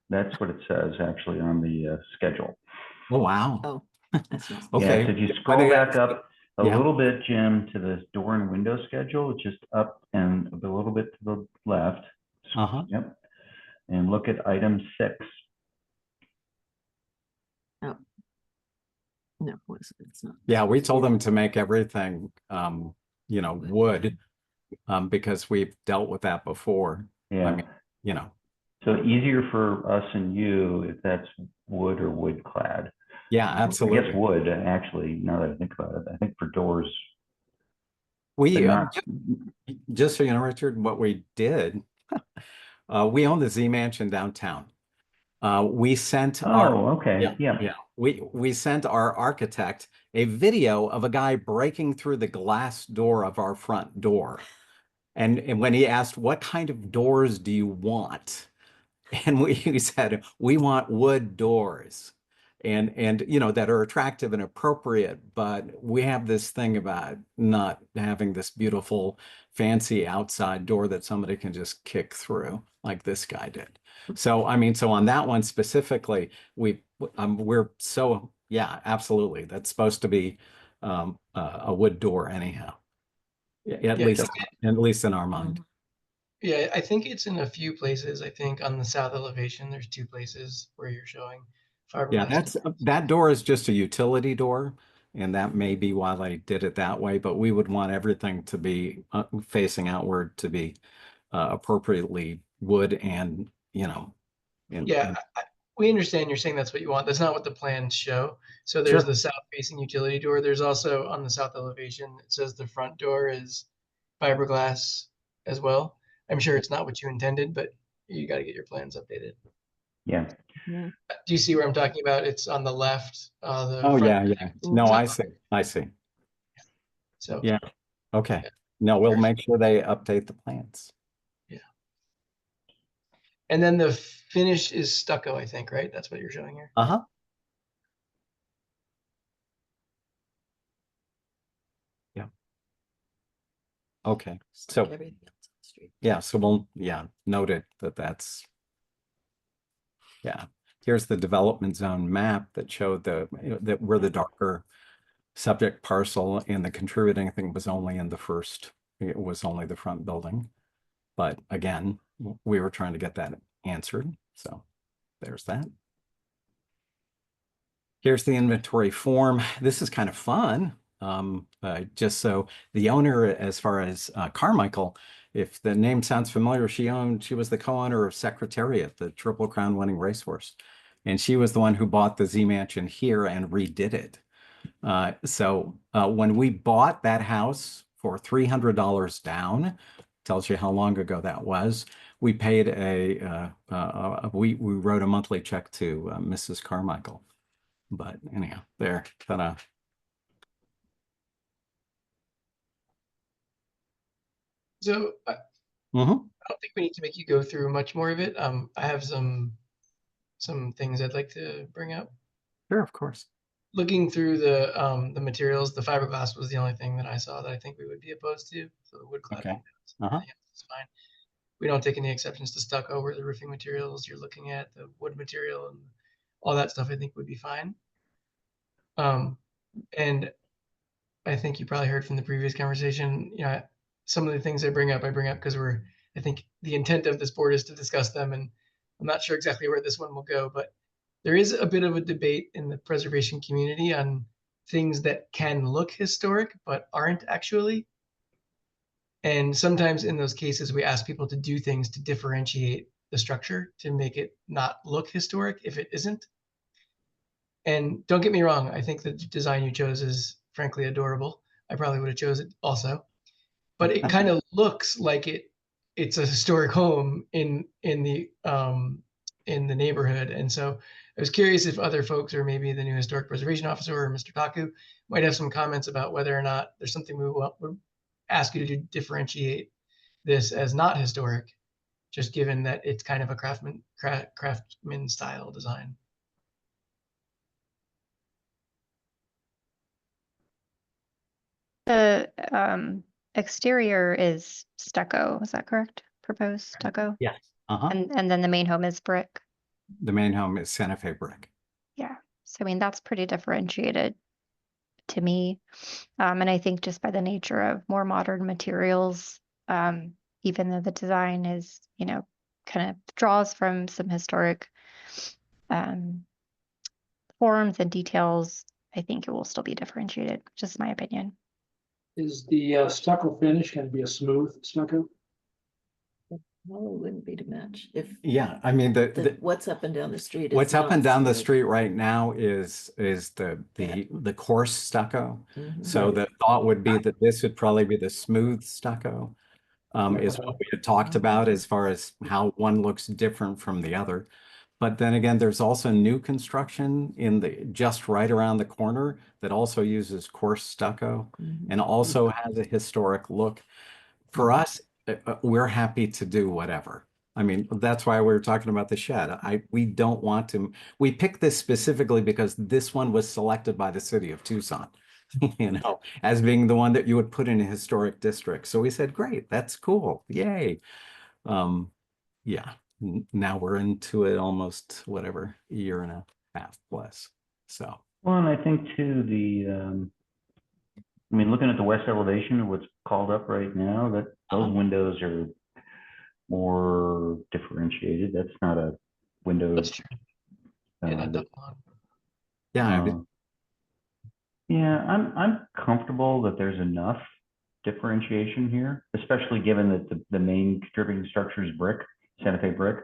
That's what it says actually on the schedule. Oh, wow. Oh, that's nice. Okay. Yeah, so if you scroll back up a little bit, Jim, to the door and window schedule, just up and a little bit to the left. Yep. And look at item 6. Oh. No, it's not. Yeah, we told them to make everything, wood, because we've dealt with that before. Yeah. I mean, So easier for us and you if that's wood or wood clad. Yeah, absolutely. I guess wood, actually, now that I think about it. I think for doors. We, just so you know, Richard, what we did, we own the Z Mansion downtown. We sent we sent our architect a video of a guy breaking through the glass door of our front door. And when he asked, what kind of doors do you want? And we said, we want wood doors and that are attractive and appropriate, but we have this thing about not having this beautiful, fancy outside door that somebody can just kick through like this guy did. So, I mean, so on that one specifically, we're so, yeah, absolutely. That's supposed to be a wood door anyhow. At least in our mind. Yeah, I think it's in a few places. I think on the south elevation, there's 2 places where you're showing fiberglass. Yeah, that door is just a utility door, and that may be why they did it that way. But we would want everything to be facing outward to be appropriately wood, and we understand you're saying that's what you want. That's not what the plans show. So there's the south facing utility door. There's also on the south elevation, it says the front door is fiberglass as well. I'm sure it's not what you intended, but you got to get your plans updated. Yeah. Do you see where I'm talking about? It's on the left. Yeah. No, I see. So yeah. Okay. No, we'll make sure they update the plans. Yeah. And then the finish is stucco, I think, right? That's what you're showing here. Yeah. Okay. So yeah, so we'll note it that's here's the development zone map that showed that we're the darker subject parcel, and the contributing thing was only in the first, it was only the front building. But again, we were trying to get that answered. So there's that. Here's the inventory form. This is kind of fun. Just so the owner, as far as Carmichael, if the name sounds familiar, she was the co-owner of Secretariat, the Triple Crown winning racehorse. And she was the one who bought the Z Mansion here and redid it. So when we bought that house for $300 down, tells you how long ago that was, we paid we wrote a monthly check to Mrs. Carmichael. But anyhow, there, ta-da. So I don't think we need to make you go through much more of it. I have some things I'd like to bring up. Sure, of course. Looking through the materials, the fiberglass was the only thing that I saw that I think we would be opposed to. So the wood clad is fine. We don't take any exceptions to stucco or the roofing materials you're looking at, the wood material and all that stuff I think would be fine. And I think you probably heard from the previous conversation, some of the things I bring up because I think the intent of this board is to discuss them, and I'm not sure exactly where this one will go, but there is a bit of a debate in the preservation community on things that can look historic but aren't actually. And sometimes in those cases, we ask people to do things to differentiate the structure to make it not look historic if it isn't. And don't get me wrong, I think the design you chose is frankly adorable. I probably would have chose it also, but it kind of looks like it's a historic home in the neighborhood. And so I was curious if other folks, or maybe the new historic preservation officer or Mr. Taku, might have some comments about whether or not there's something we would ask you to differentiate this as not historic, just given that it's kind of a craftsman style design. The exterior is stucco, is that correct? Proposed stucco? Yes. Uh-huh. And then the main home is brick. The main home is Santa Fe brick. Yeah. So I mean, that's pretty differentiated to me. And I think just by the nature of more modern materials, even though the design is, you know, kind of draws from some historic forms and details, I think it will still be differentiated, just my opinion. Is the stucco finish going to be a smooth stucco? No, it wouldn't be to match if Yeah, I mean what's up and down the street. what's is up and not down the smooth. street right now is the coarse stucco. Mhm. So the thought would be that this would probably be the smooth stucco. Is what we had talked about as far as how one looks different from the other. But then again, there's also new construction just right around the corner that also uses coarse stucco and also has a historic look. For us, we're happy to do whatever. I mean, that's why we were talking about the shed. We don't want to, we picked this specifically because this one was selected by the city of Tucson, you know, as being the one that you would put in a historic district. So we said, great, that's cool. Yay. Yeah. Now we're into it almost whatever, a year and a half plus. So. Well, and I think too, I mean, looking at the west elevation of what's called up right now, that those windows are more differentiated. That's not a window. That's true. Yeah, I'm comfortable that there's enough differentiation here, especially given that the main contributing structure is brick, Santa Fe brick.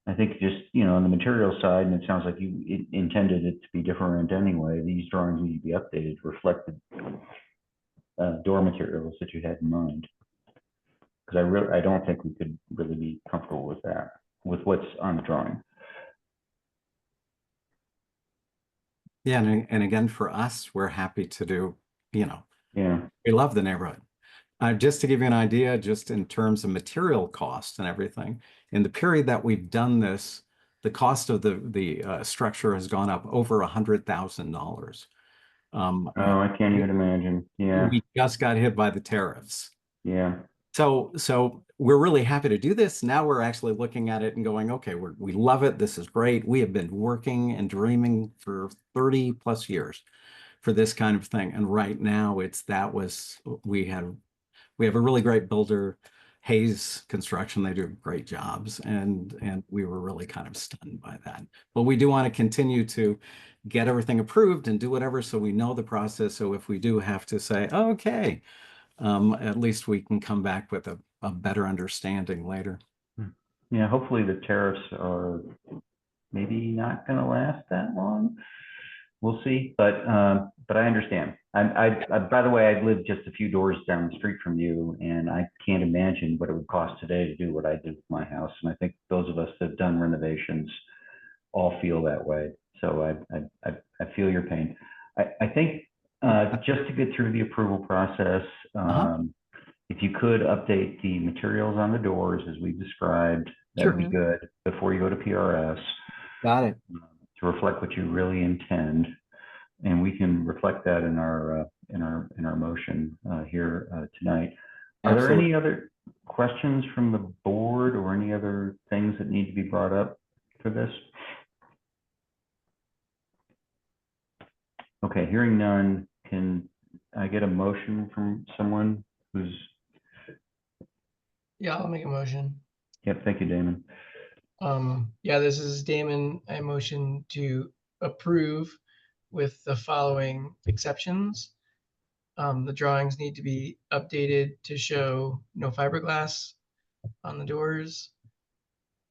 I think just, you know, on the material side, and it sounds like you intended it to be different anyway, these drawings need to be updated to reflect the door materials that you had in mind. Because I don't think we could really be comfortable with that, with what's on the drawing. Yeah, and again, for us, we're happy to do, you know, yeah, we love the neighborhood. Just to give you an idea, just in terms of material cost and everything, in the period that we've done this, the cost of the structure has gone up over $100,000. Oh, I can't even imagine. Yeah, we just got hit by the tariffs. Yeah. So we're really happy to do this. Now we're actually looking at it and going, okay, we love it. This is great. We have been working and dreaming for 30 plus years for this kind of thing. And right now we have a really great builder, Hayes Construction. They do great jobs. And we were really kind of stunned by that. But we do want to continue to get everything approved and do whatever so we know the process. So if we do have to say, okay, at least we can come back with a better understanding later. Yeah, hopefully the tariffs are maybe not going to last that long. We'll see, but I understand. By the way, I live just a few doors down the street from you, and I can't imagine what it would cost today to do what I did with my house. And I think those of us that have done renovations all feel that way. So I feel your pain. I think just to get through the approval process, if you could update the materials on the doors as we've described, that would be good before you go to PRS. Got it. To reflect what you really intend, and we can reflect that in our motion here tonight. Are there any other questions from the board or any other things that need to be brought up for this? Okay, hearing none, can I get a motion from someone who's Yeah, I'll make a motion. Yep, thank you, Damon. Yeah, this is Damon. I motion to approve with the following exceptions. The drawings need to be updated to show no fiberglass on the doors.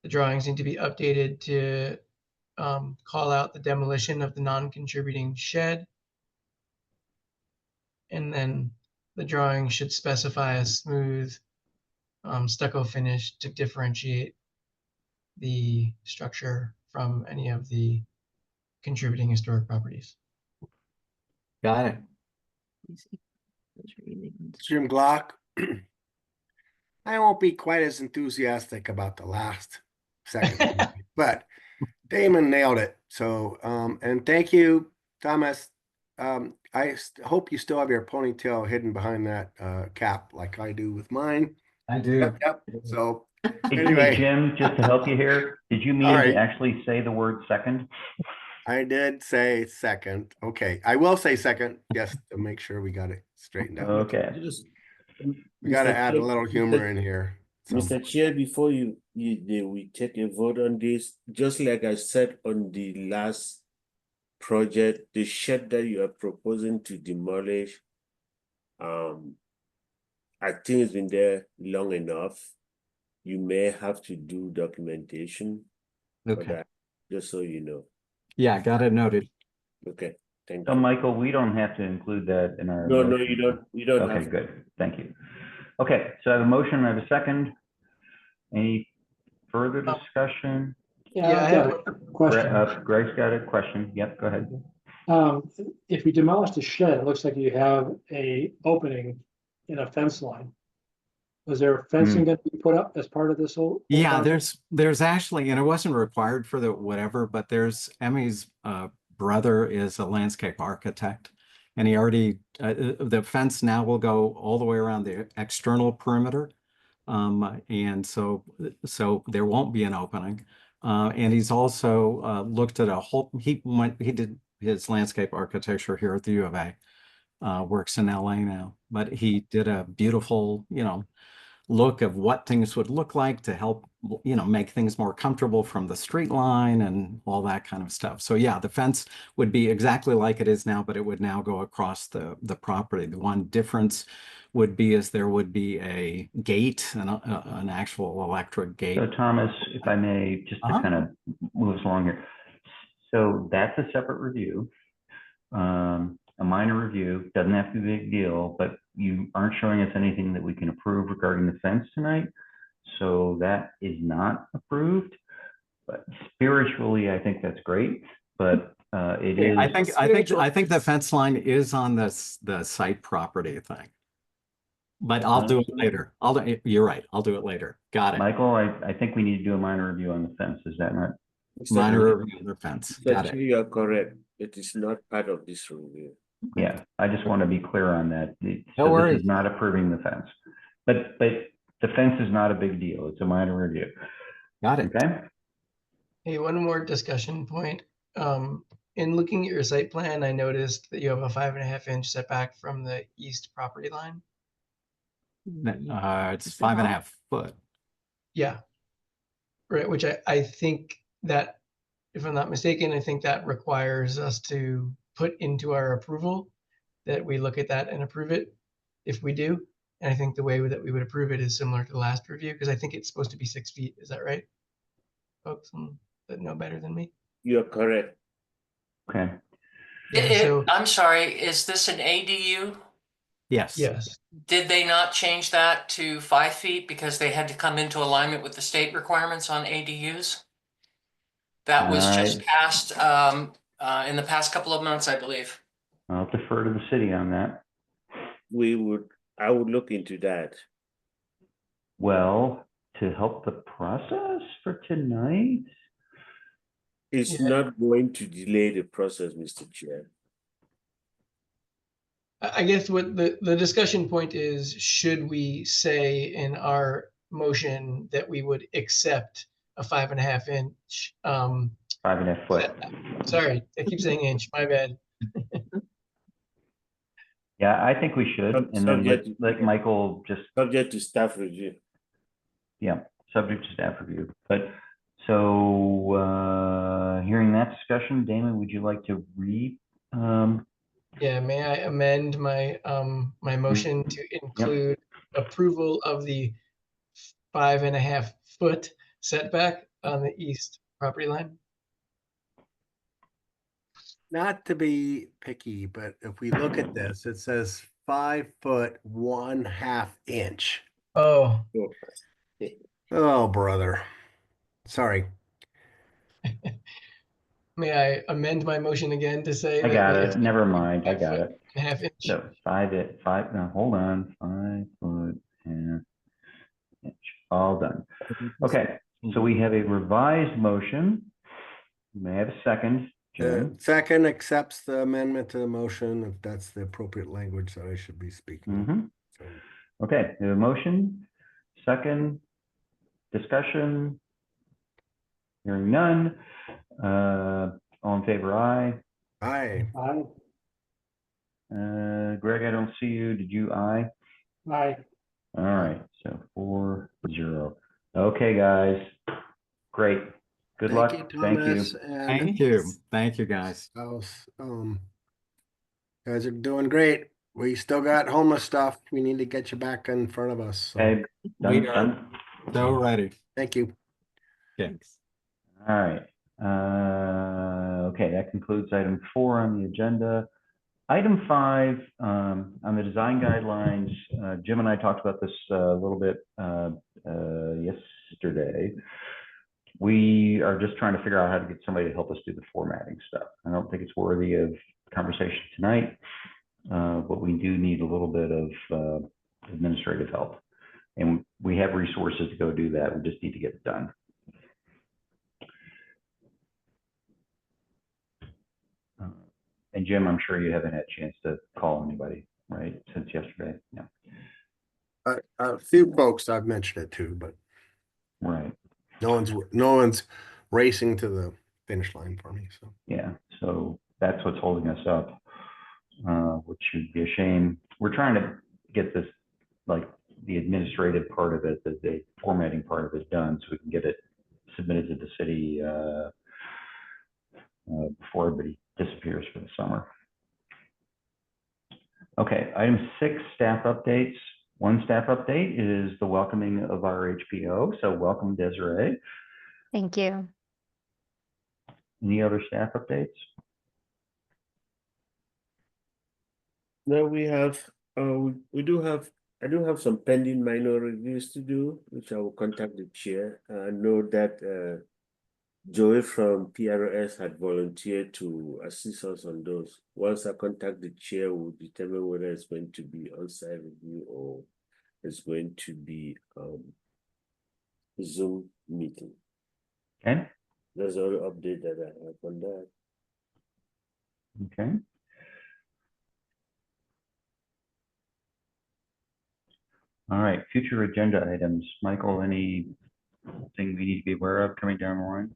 The drawings need to be updated to call out the demolition of the non-contributing shed. And then the drawing should specify a smooth stucco finish to differentiate the structure from any of the contributing historic properties. Got it. Jim Glock. I won't be quite as enthusiastic about the last second, but Damon nailed it. So, and thank you, Thomas. I hope you still have your ponytail hidden behind that cap like I do with mine. I do. Yep. So Hey, anyway, Jim, just to help you here, did you mean All to right. actually say the word second? I did say second. Okay, I will say second, just to make sure we got it straightened out. Okay. We got to Mr. add a Chair- little humor in here. So, Mr. Chair, before we take a vote on this, just like I said on the last project, the shed that you are proposing to demolish, I think it's been there long enough. You may have to do documentation for Okay. that, just so you know. Yeah, got it noted. Okay, thank So you. Michael, we don't have to include that in our. No, motion. you don't Okay, have. good. Thank you. Okay, so I have a motion, I have a second. Any further discussion? Yeah, I I've have got a question. Greg's got a question. Yep, go ahead. If you demolish the shed, it looks like you have a opening in a fence line. Was there fencing going to be put up as part of this whole? Yeah, project? there's actually, and it wasn't required for the whatever, but there's Emmy's brother is a landscape architect. And he already, the fence now will go all the way around the external perimeter. And so there won't be an opening. And he's also looked at a whole, he did his landscape architecture here at the U of A. Works in LA now, but he did a beautiful, look of what things would look like to help, make things more comfortable from the street line and all that kind of stuff. So yeah, the fence would be exactly like it is now, but it would now go across the property. The one difference would be is there would be a gate, an actual electric gate. So Thomas, if I may, just to kind of move us along here. So that's a separate review. A minor review, doesn't have to be a big deal, but you aren't showing us anything that we can approve regarding the fence tonight. So that is not approved, but spiritually, I think that's great, but it is. I think the fence line is on the site property thing. But I'll do it later. You're right. I'll do it later. Got it. Michael, I think we need to do a minor review on the fence. Is that not? Minor review of the fence. Got it. You are correct. It is not part of this review. Yeah, I just want to be clear on that. No worries. This is not approving the fence, but the fence is not a big deal. It's a minor review. Got it. Okay. Hey, one more discussion point. In looking at your site plan, I noticed that you have a 5.5-inch setback from the east property line. It's 5.5 foot. Yeah. Right, which I think that, if I'm not mistaken, I think that requires us to put into our approval that we look at that and approve it if we do. And I think the way that we would approve it is similar to the last review, because I think it's supposed to be 6 feet. Is that right? Folks that know better than me. You are correct. Okay. I'm sorry, is this an ADU? Yes. Yes. Did they not change that to 5 feet because they had to come into alignment with the state requirements on ADUs? That was just passed in the past couple of months, I believe. I'll defer to the city on that. I would look into that. Well, to help the process for tonight. It's not going to delay the process, Mr. Chair. I guess what the discussion point is, should we say in our motion that we would accept a 5.5-inch 5.5 foot. Sorry, I keep saying inch, my bad. Yeah, I think we should. And then Subject let Michael just. Subject to staff review. Yeah, subject to staff review. But so hearing that discussion, Damon, would you like to read? Yeah, may I amend my my motion to include approval of the 5.5 foot setback on the east property line? Not to be picky, but if we look at this, it says 5 foot 1/2 inch. Oh, Oh, brother. Sorry. may I amend my motion again to say I that got we it. have Never mind. I 5 got foot it. and a half inch? So no, hold on. 5 foot and inch. All done. Okay, so we have a revised motion. May I have a second, Jim? Second accepts the amendment to the motion, if that's the appropriate language that I should be speaking. So, Okay, we have a motion, second, discussion. Hearing none. All in favor, aye. aye. Aye. Greg, I don't see you. Did you aye? Aye. All right, so 4-0. Okay, guys. Great. Good luck. Thank you. Thomas, and Thank you. Thank you, guys. House. Guys are doing great. We still got homeless stuff. We need to get you back in front of us. So. Okay, done, We are done. so ready. Thank you. Thanks. All right. Okay, that concludes item 4 on the agenda. Item 5, on the design guidelines, Jim and I talked about this a little bit yesterday. We are just trying to figure out how to get somebody to help us do the formatting stuff. I don't think it's worthy of conversation tonight, but we do need a little bit of administrative help. And we have resources to go do that. We just need to get it done. And Jim, I'm sure you haven't had a chance to call anybody, right, since yesterday? Yeah. A few folks I've mentioned it to, but Right. no one's racing to the finish line for me. So Yeah, so that's what's holding us up, which should be a shame. We're trying to get this, like the administrative part of it, the formatting part of it done, so we can get it submitted to the city before everybody disappears for the summer. Okay, item 6, staff updates. One staff update is the welcoming of our HPO. So welcome, Desiree. Thank you. Any other staff updates? Now we have, we do have, I do have some pending minor reviews to do, which I will contact the chair. I know that Joey from PRS had volunteered to assist us on those. Once I contact the chair, we'll determine whether it's going to be on-site review or it's going to be Zoom meeting. Okay. That's all the update that I have on that. Okay. All right, future agenda items. Michael, anything we need to be aware of coming down the line?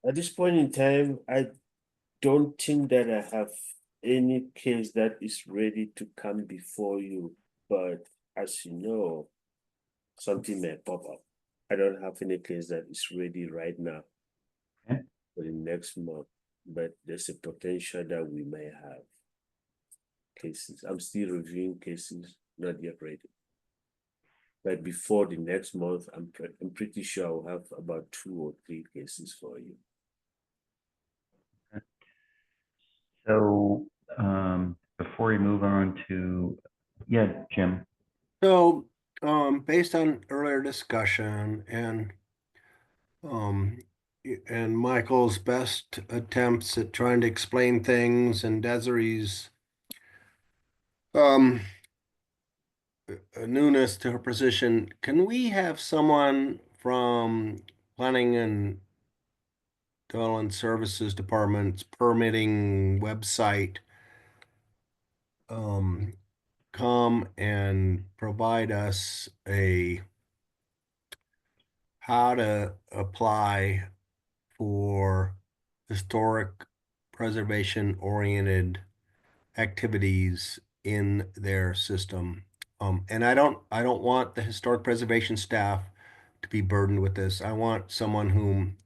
At this point in time, I don't think that I have any case that is ready to come before you, but as you know, something may pop up. I don't have any case that is ready right now Okay. for the next month, but there's a potential that we may have cases. I'm still reviewing cases, not yet ready. But before the next month, I'm pretty sure I'll have about 2 or 3 cases for you. So before we move on to, yeah, Jim. So, based on earlier discussion and Michael's best attempts at trying to explain things and Desiree's newness to her position, can we have someone from Planning and Development Services Department's permitting website come and provide us how to apply for historic preservation oriented activities in their system? And I don't want the historic preservation staff to be burdened with this. I want someone whom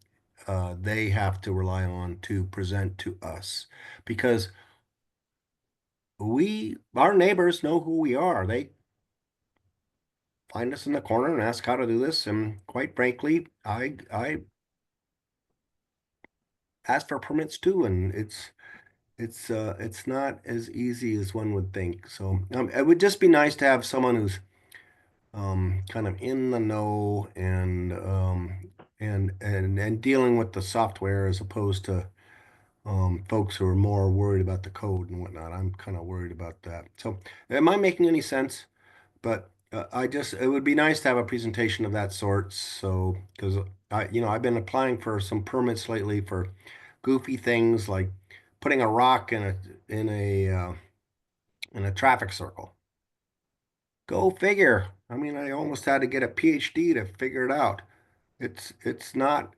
they have to rely on to present to us, because our neighbors know who we are. They find us in the corner and ask how to do this. And quite frankly, I ask for permits too, and it's not as easy as one would think. So it would just be nice to have someone who's kind of in the know and dealing with the software, as opposed to folks who are more worried about the code and whatnot. I'm kind of worried about that. So am I making any sense? But it would be nice to have a presentation of that sort. So, because I've been applying for some permits lately for goofy things like putting a rock in a traffic circle. Go figure. I mean, I almost had to get a PhD to figure it out. It's not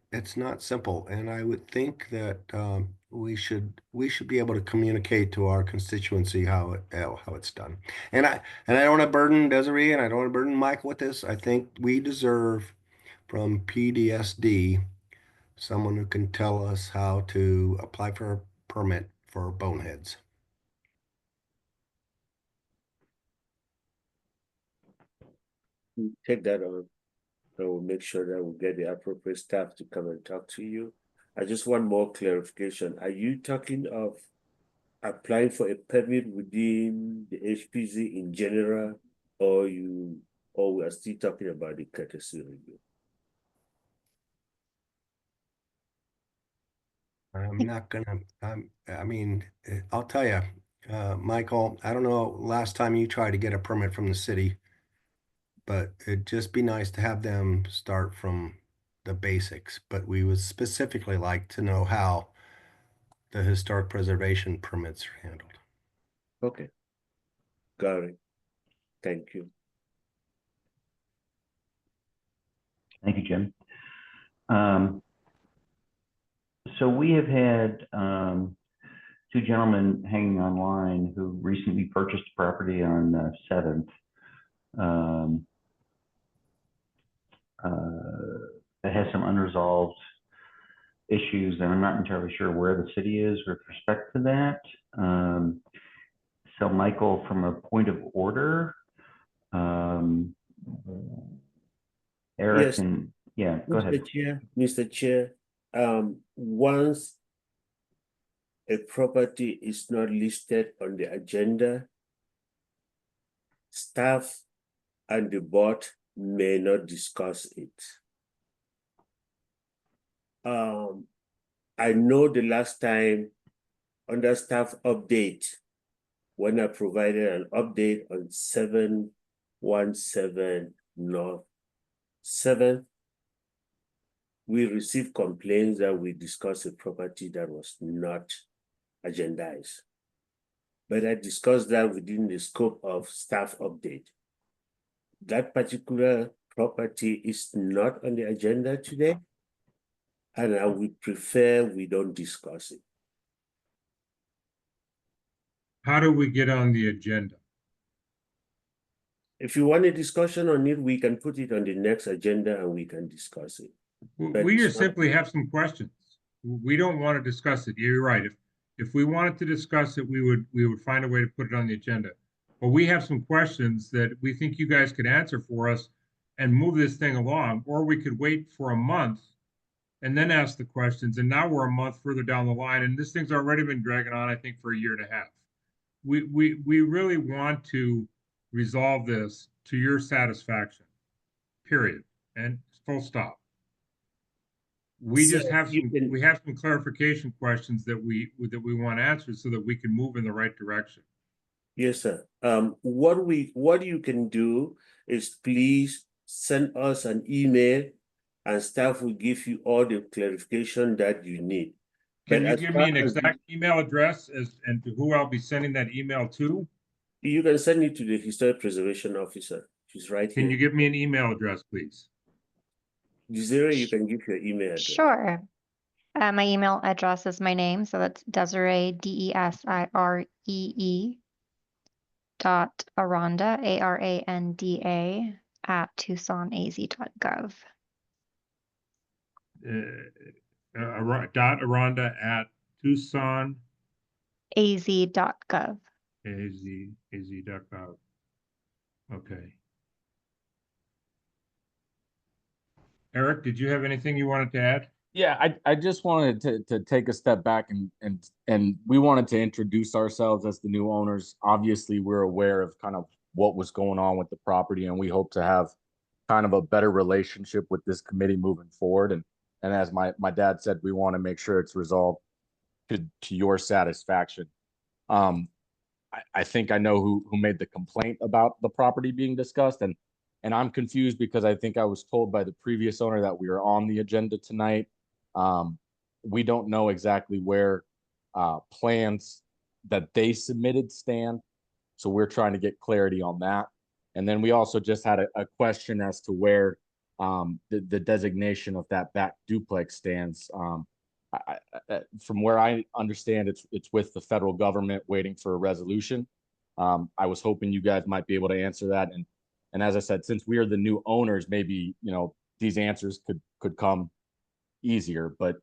simple, and I would think that we should be able to communicate to our constituency how it's done. And I don't want to burden Desiree, and I don't want to burden Michael with this. I think we deserve from PDSD someone who can tell us how to apply for a permit for boneheads. Take that on. I will make sure that we get the appropriate staff to come and talk to you. I just want more clarification. Are you talking of applying for a permit within the HPZ in general, or we are still talking about the courtesy review? I'm not gonna, I mean, I'll tell you, Michael, I don't know, last time you tried to get a permit from the city, but it'd just be nice to have them start from the basics. But we would specifically like to know how the historic preservation permits are handled. Okay. Got it. Thank you. Thank you, Jim. So we have had two gentlemen hanging online who recently purchased property on 7th. That has some unresolved issues, and I'm not entirely sure where the city is with respect to that. So Michael, from a point of order, Eric, Yes. and yeah, go ahead. Mr. Chair, once a property is not listed on the agenda, staff and the board may not discuss it. I know the last time under staff update, when I provided an update on 717 North 7th, we received complaints that we discussed a property that was not agendized. But I discussed that within the scope of staff update. That particular property is not on the agenda today, and I would prefer we don't discuss it. How do we get on the agenda? If you want a discussion on it, we can put it on the next agenda and we can discuss it. But We it's just not- simply have some questions. We don't want to discuss it. You're right. If we wanted to discuss it, we would find a way to put it on the agenda. But we have some questions that we think you guys could answer for us and move this thing along, or we could wait for a month and then ask the questions. And now we're a month further down the line, and this thing's already been dragging on, I think, for a year and a half. We really want to resolve this to your satisfaction, period, and full stop. We just So have you can- we have some clarification questions that we want answered so that we can move in the right direction. Yes, sir. What you can do is please send us an email and staff will give you all the clarification that you need. Can But you as give far me an as- exact email address and to who I'll be sending that email to? You can send it to the Historic Preservation Officer. She's right Can you here. give me an email address, please? Desiree, you can give your email address. Sure. My email address is my name, so that's Desiree, DESIREE a.aranda, ARANDA, @tucsonaz.gov. Dot Aranda at Tucson az.gov. az.gov. Okay. Eric, did you have anything you wanted to add? Yeah, I just wanted to take a step back and we wanted to introduce ourselves as the new owners. Obviously, we're aware of kind of what was going on with the property, and we hope to have kind of a better relationship with this committee moving forward. And as my dad said, we want to make sure it's resolved to your satisfaction. I think I know who made the complaint about the property being discussed, and I'm confused because I think I was told by the previous owner that we were on the agenda tonight. We don't know exactly where plans that they submitted stand, so we're trying to get clarity on that. And then we also just had a question as to where the designation of that back duplex stands. From where I understand, it's with the federal government waiting for a resolution. I was hoping you guys might be able to answer that. And as I said, since we are the new owners, maybe, you know, these answers could come easier. But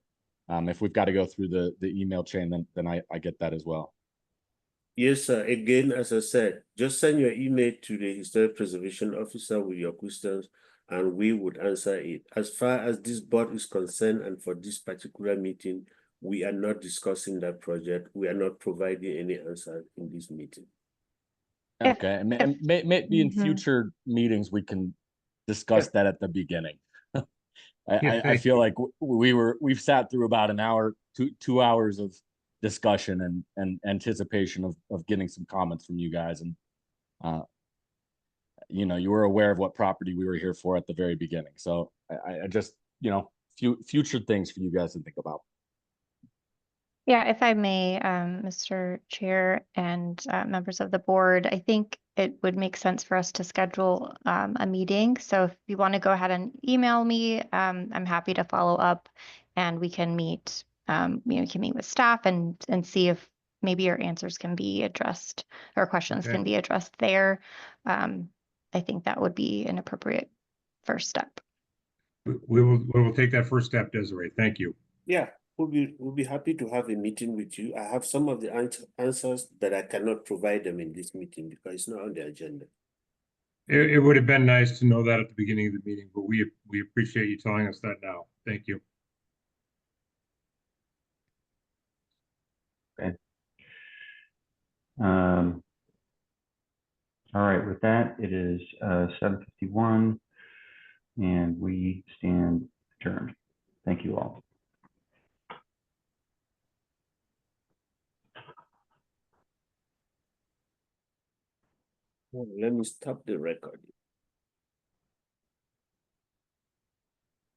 if we've got to go through the email chain, then I get that as well. Yes, sir. Again, as I said, just send your email to the Historic Preservation Officer with your questions, and we would answer it. As far as this board is concerned, and for this particular meeting, we are not discussing that project. We are not providing any answer in this meeting. Okay, and maybe in future meetings, we can discuss that at the beginning. I feel like we've sat through about an hour, two hours of discussion and anticipation of getting some comments from you guys. And, you know, you were aware of what property we were here for at the very beginning. So I just, you know, future things for you guys to think about. Yeah, if I may, Mr. Chair and members of the board, I think it would make sense for us to schedule a meeting. So if you want to go ahead and email me, I'm happy to follow up, and we can meet. We can meet with staff and see if maybe your answers can be addressed or questions can be addressed there. I think that would be an appropriate first step. We will take that first step, Desiree. Thank you. Yeah. We'll be happy to have a meeting with you. I have some of the answers that I cannot provide them in this meeting because it's not on the agenda. It would have been nice to know that at the beginning of the meeting, but we appreciate you telling us that now. Thank you. Okay. All right, with that, it is 7:51, and we stand adjourned. Thank you all. Let me stop the recording.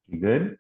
You good?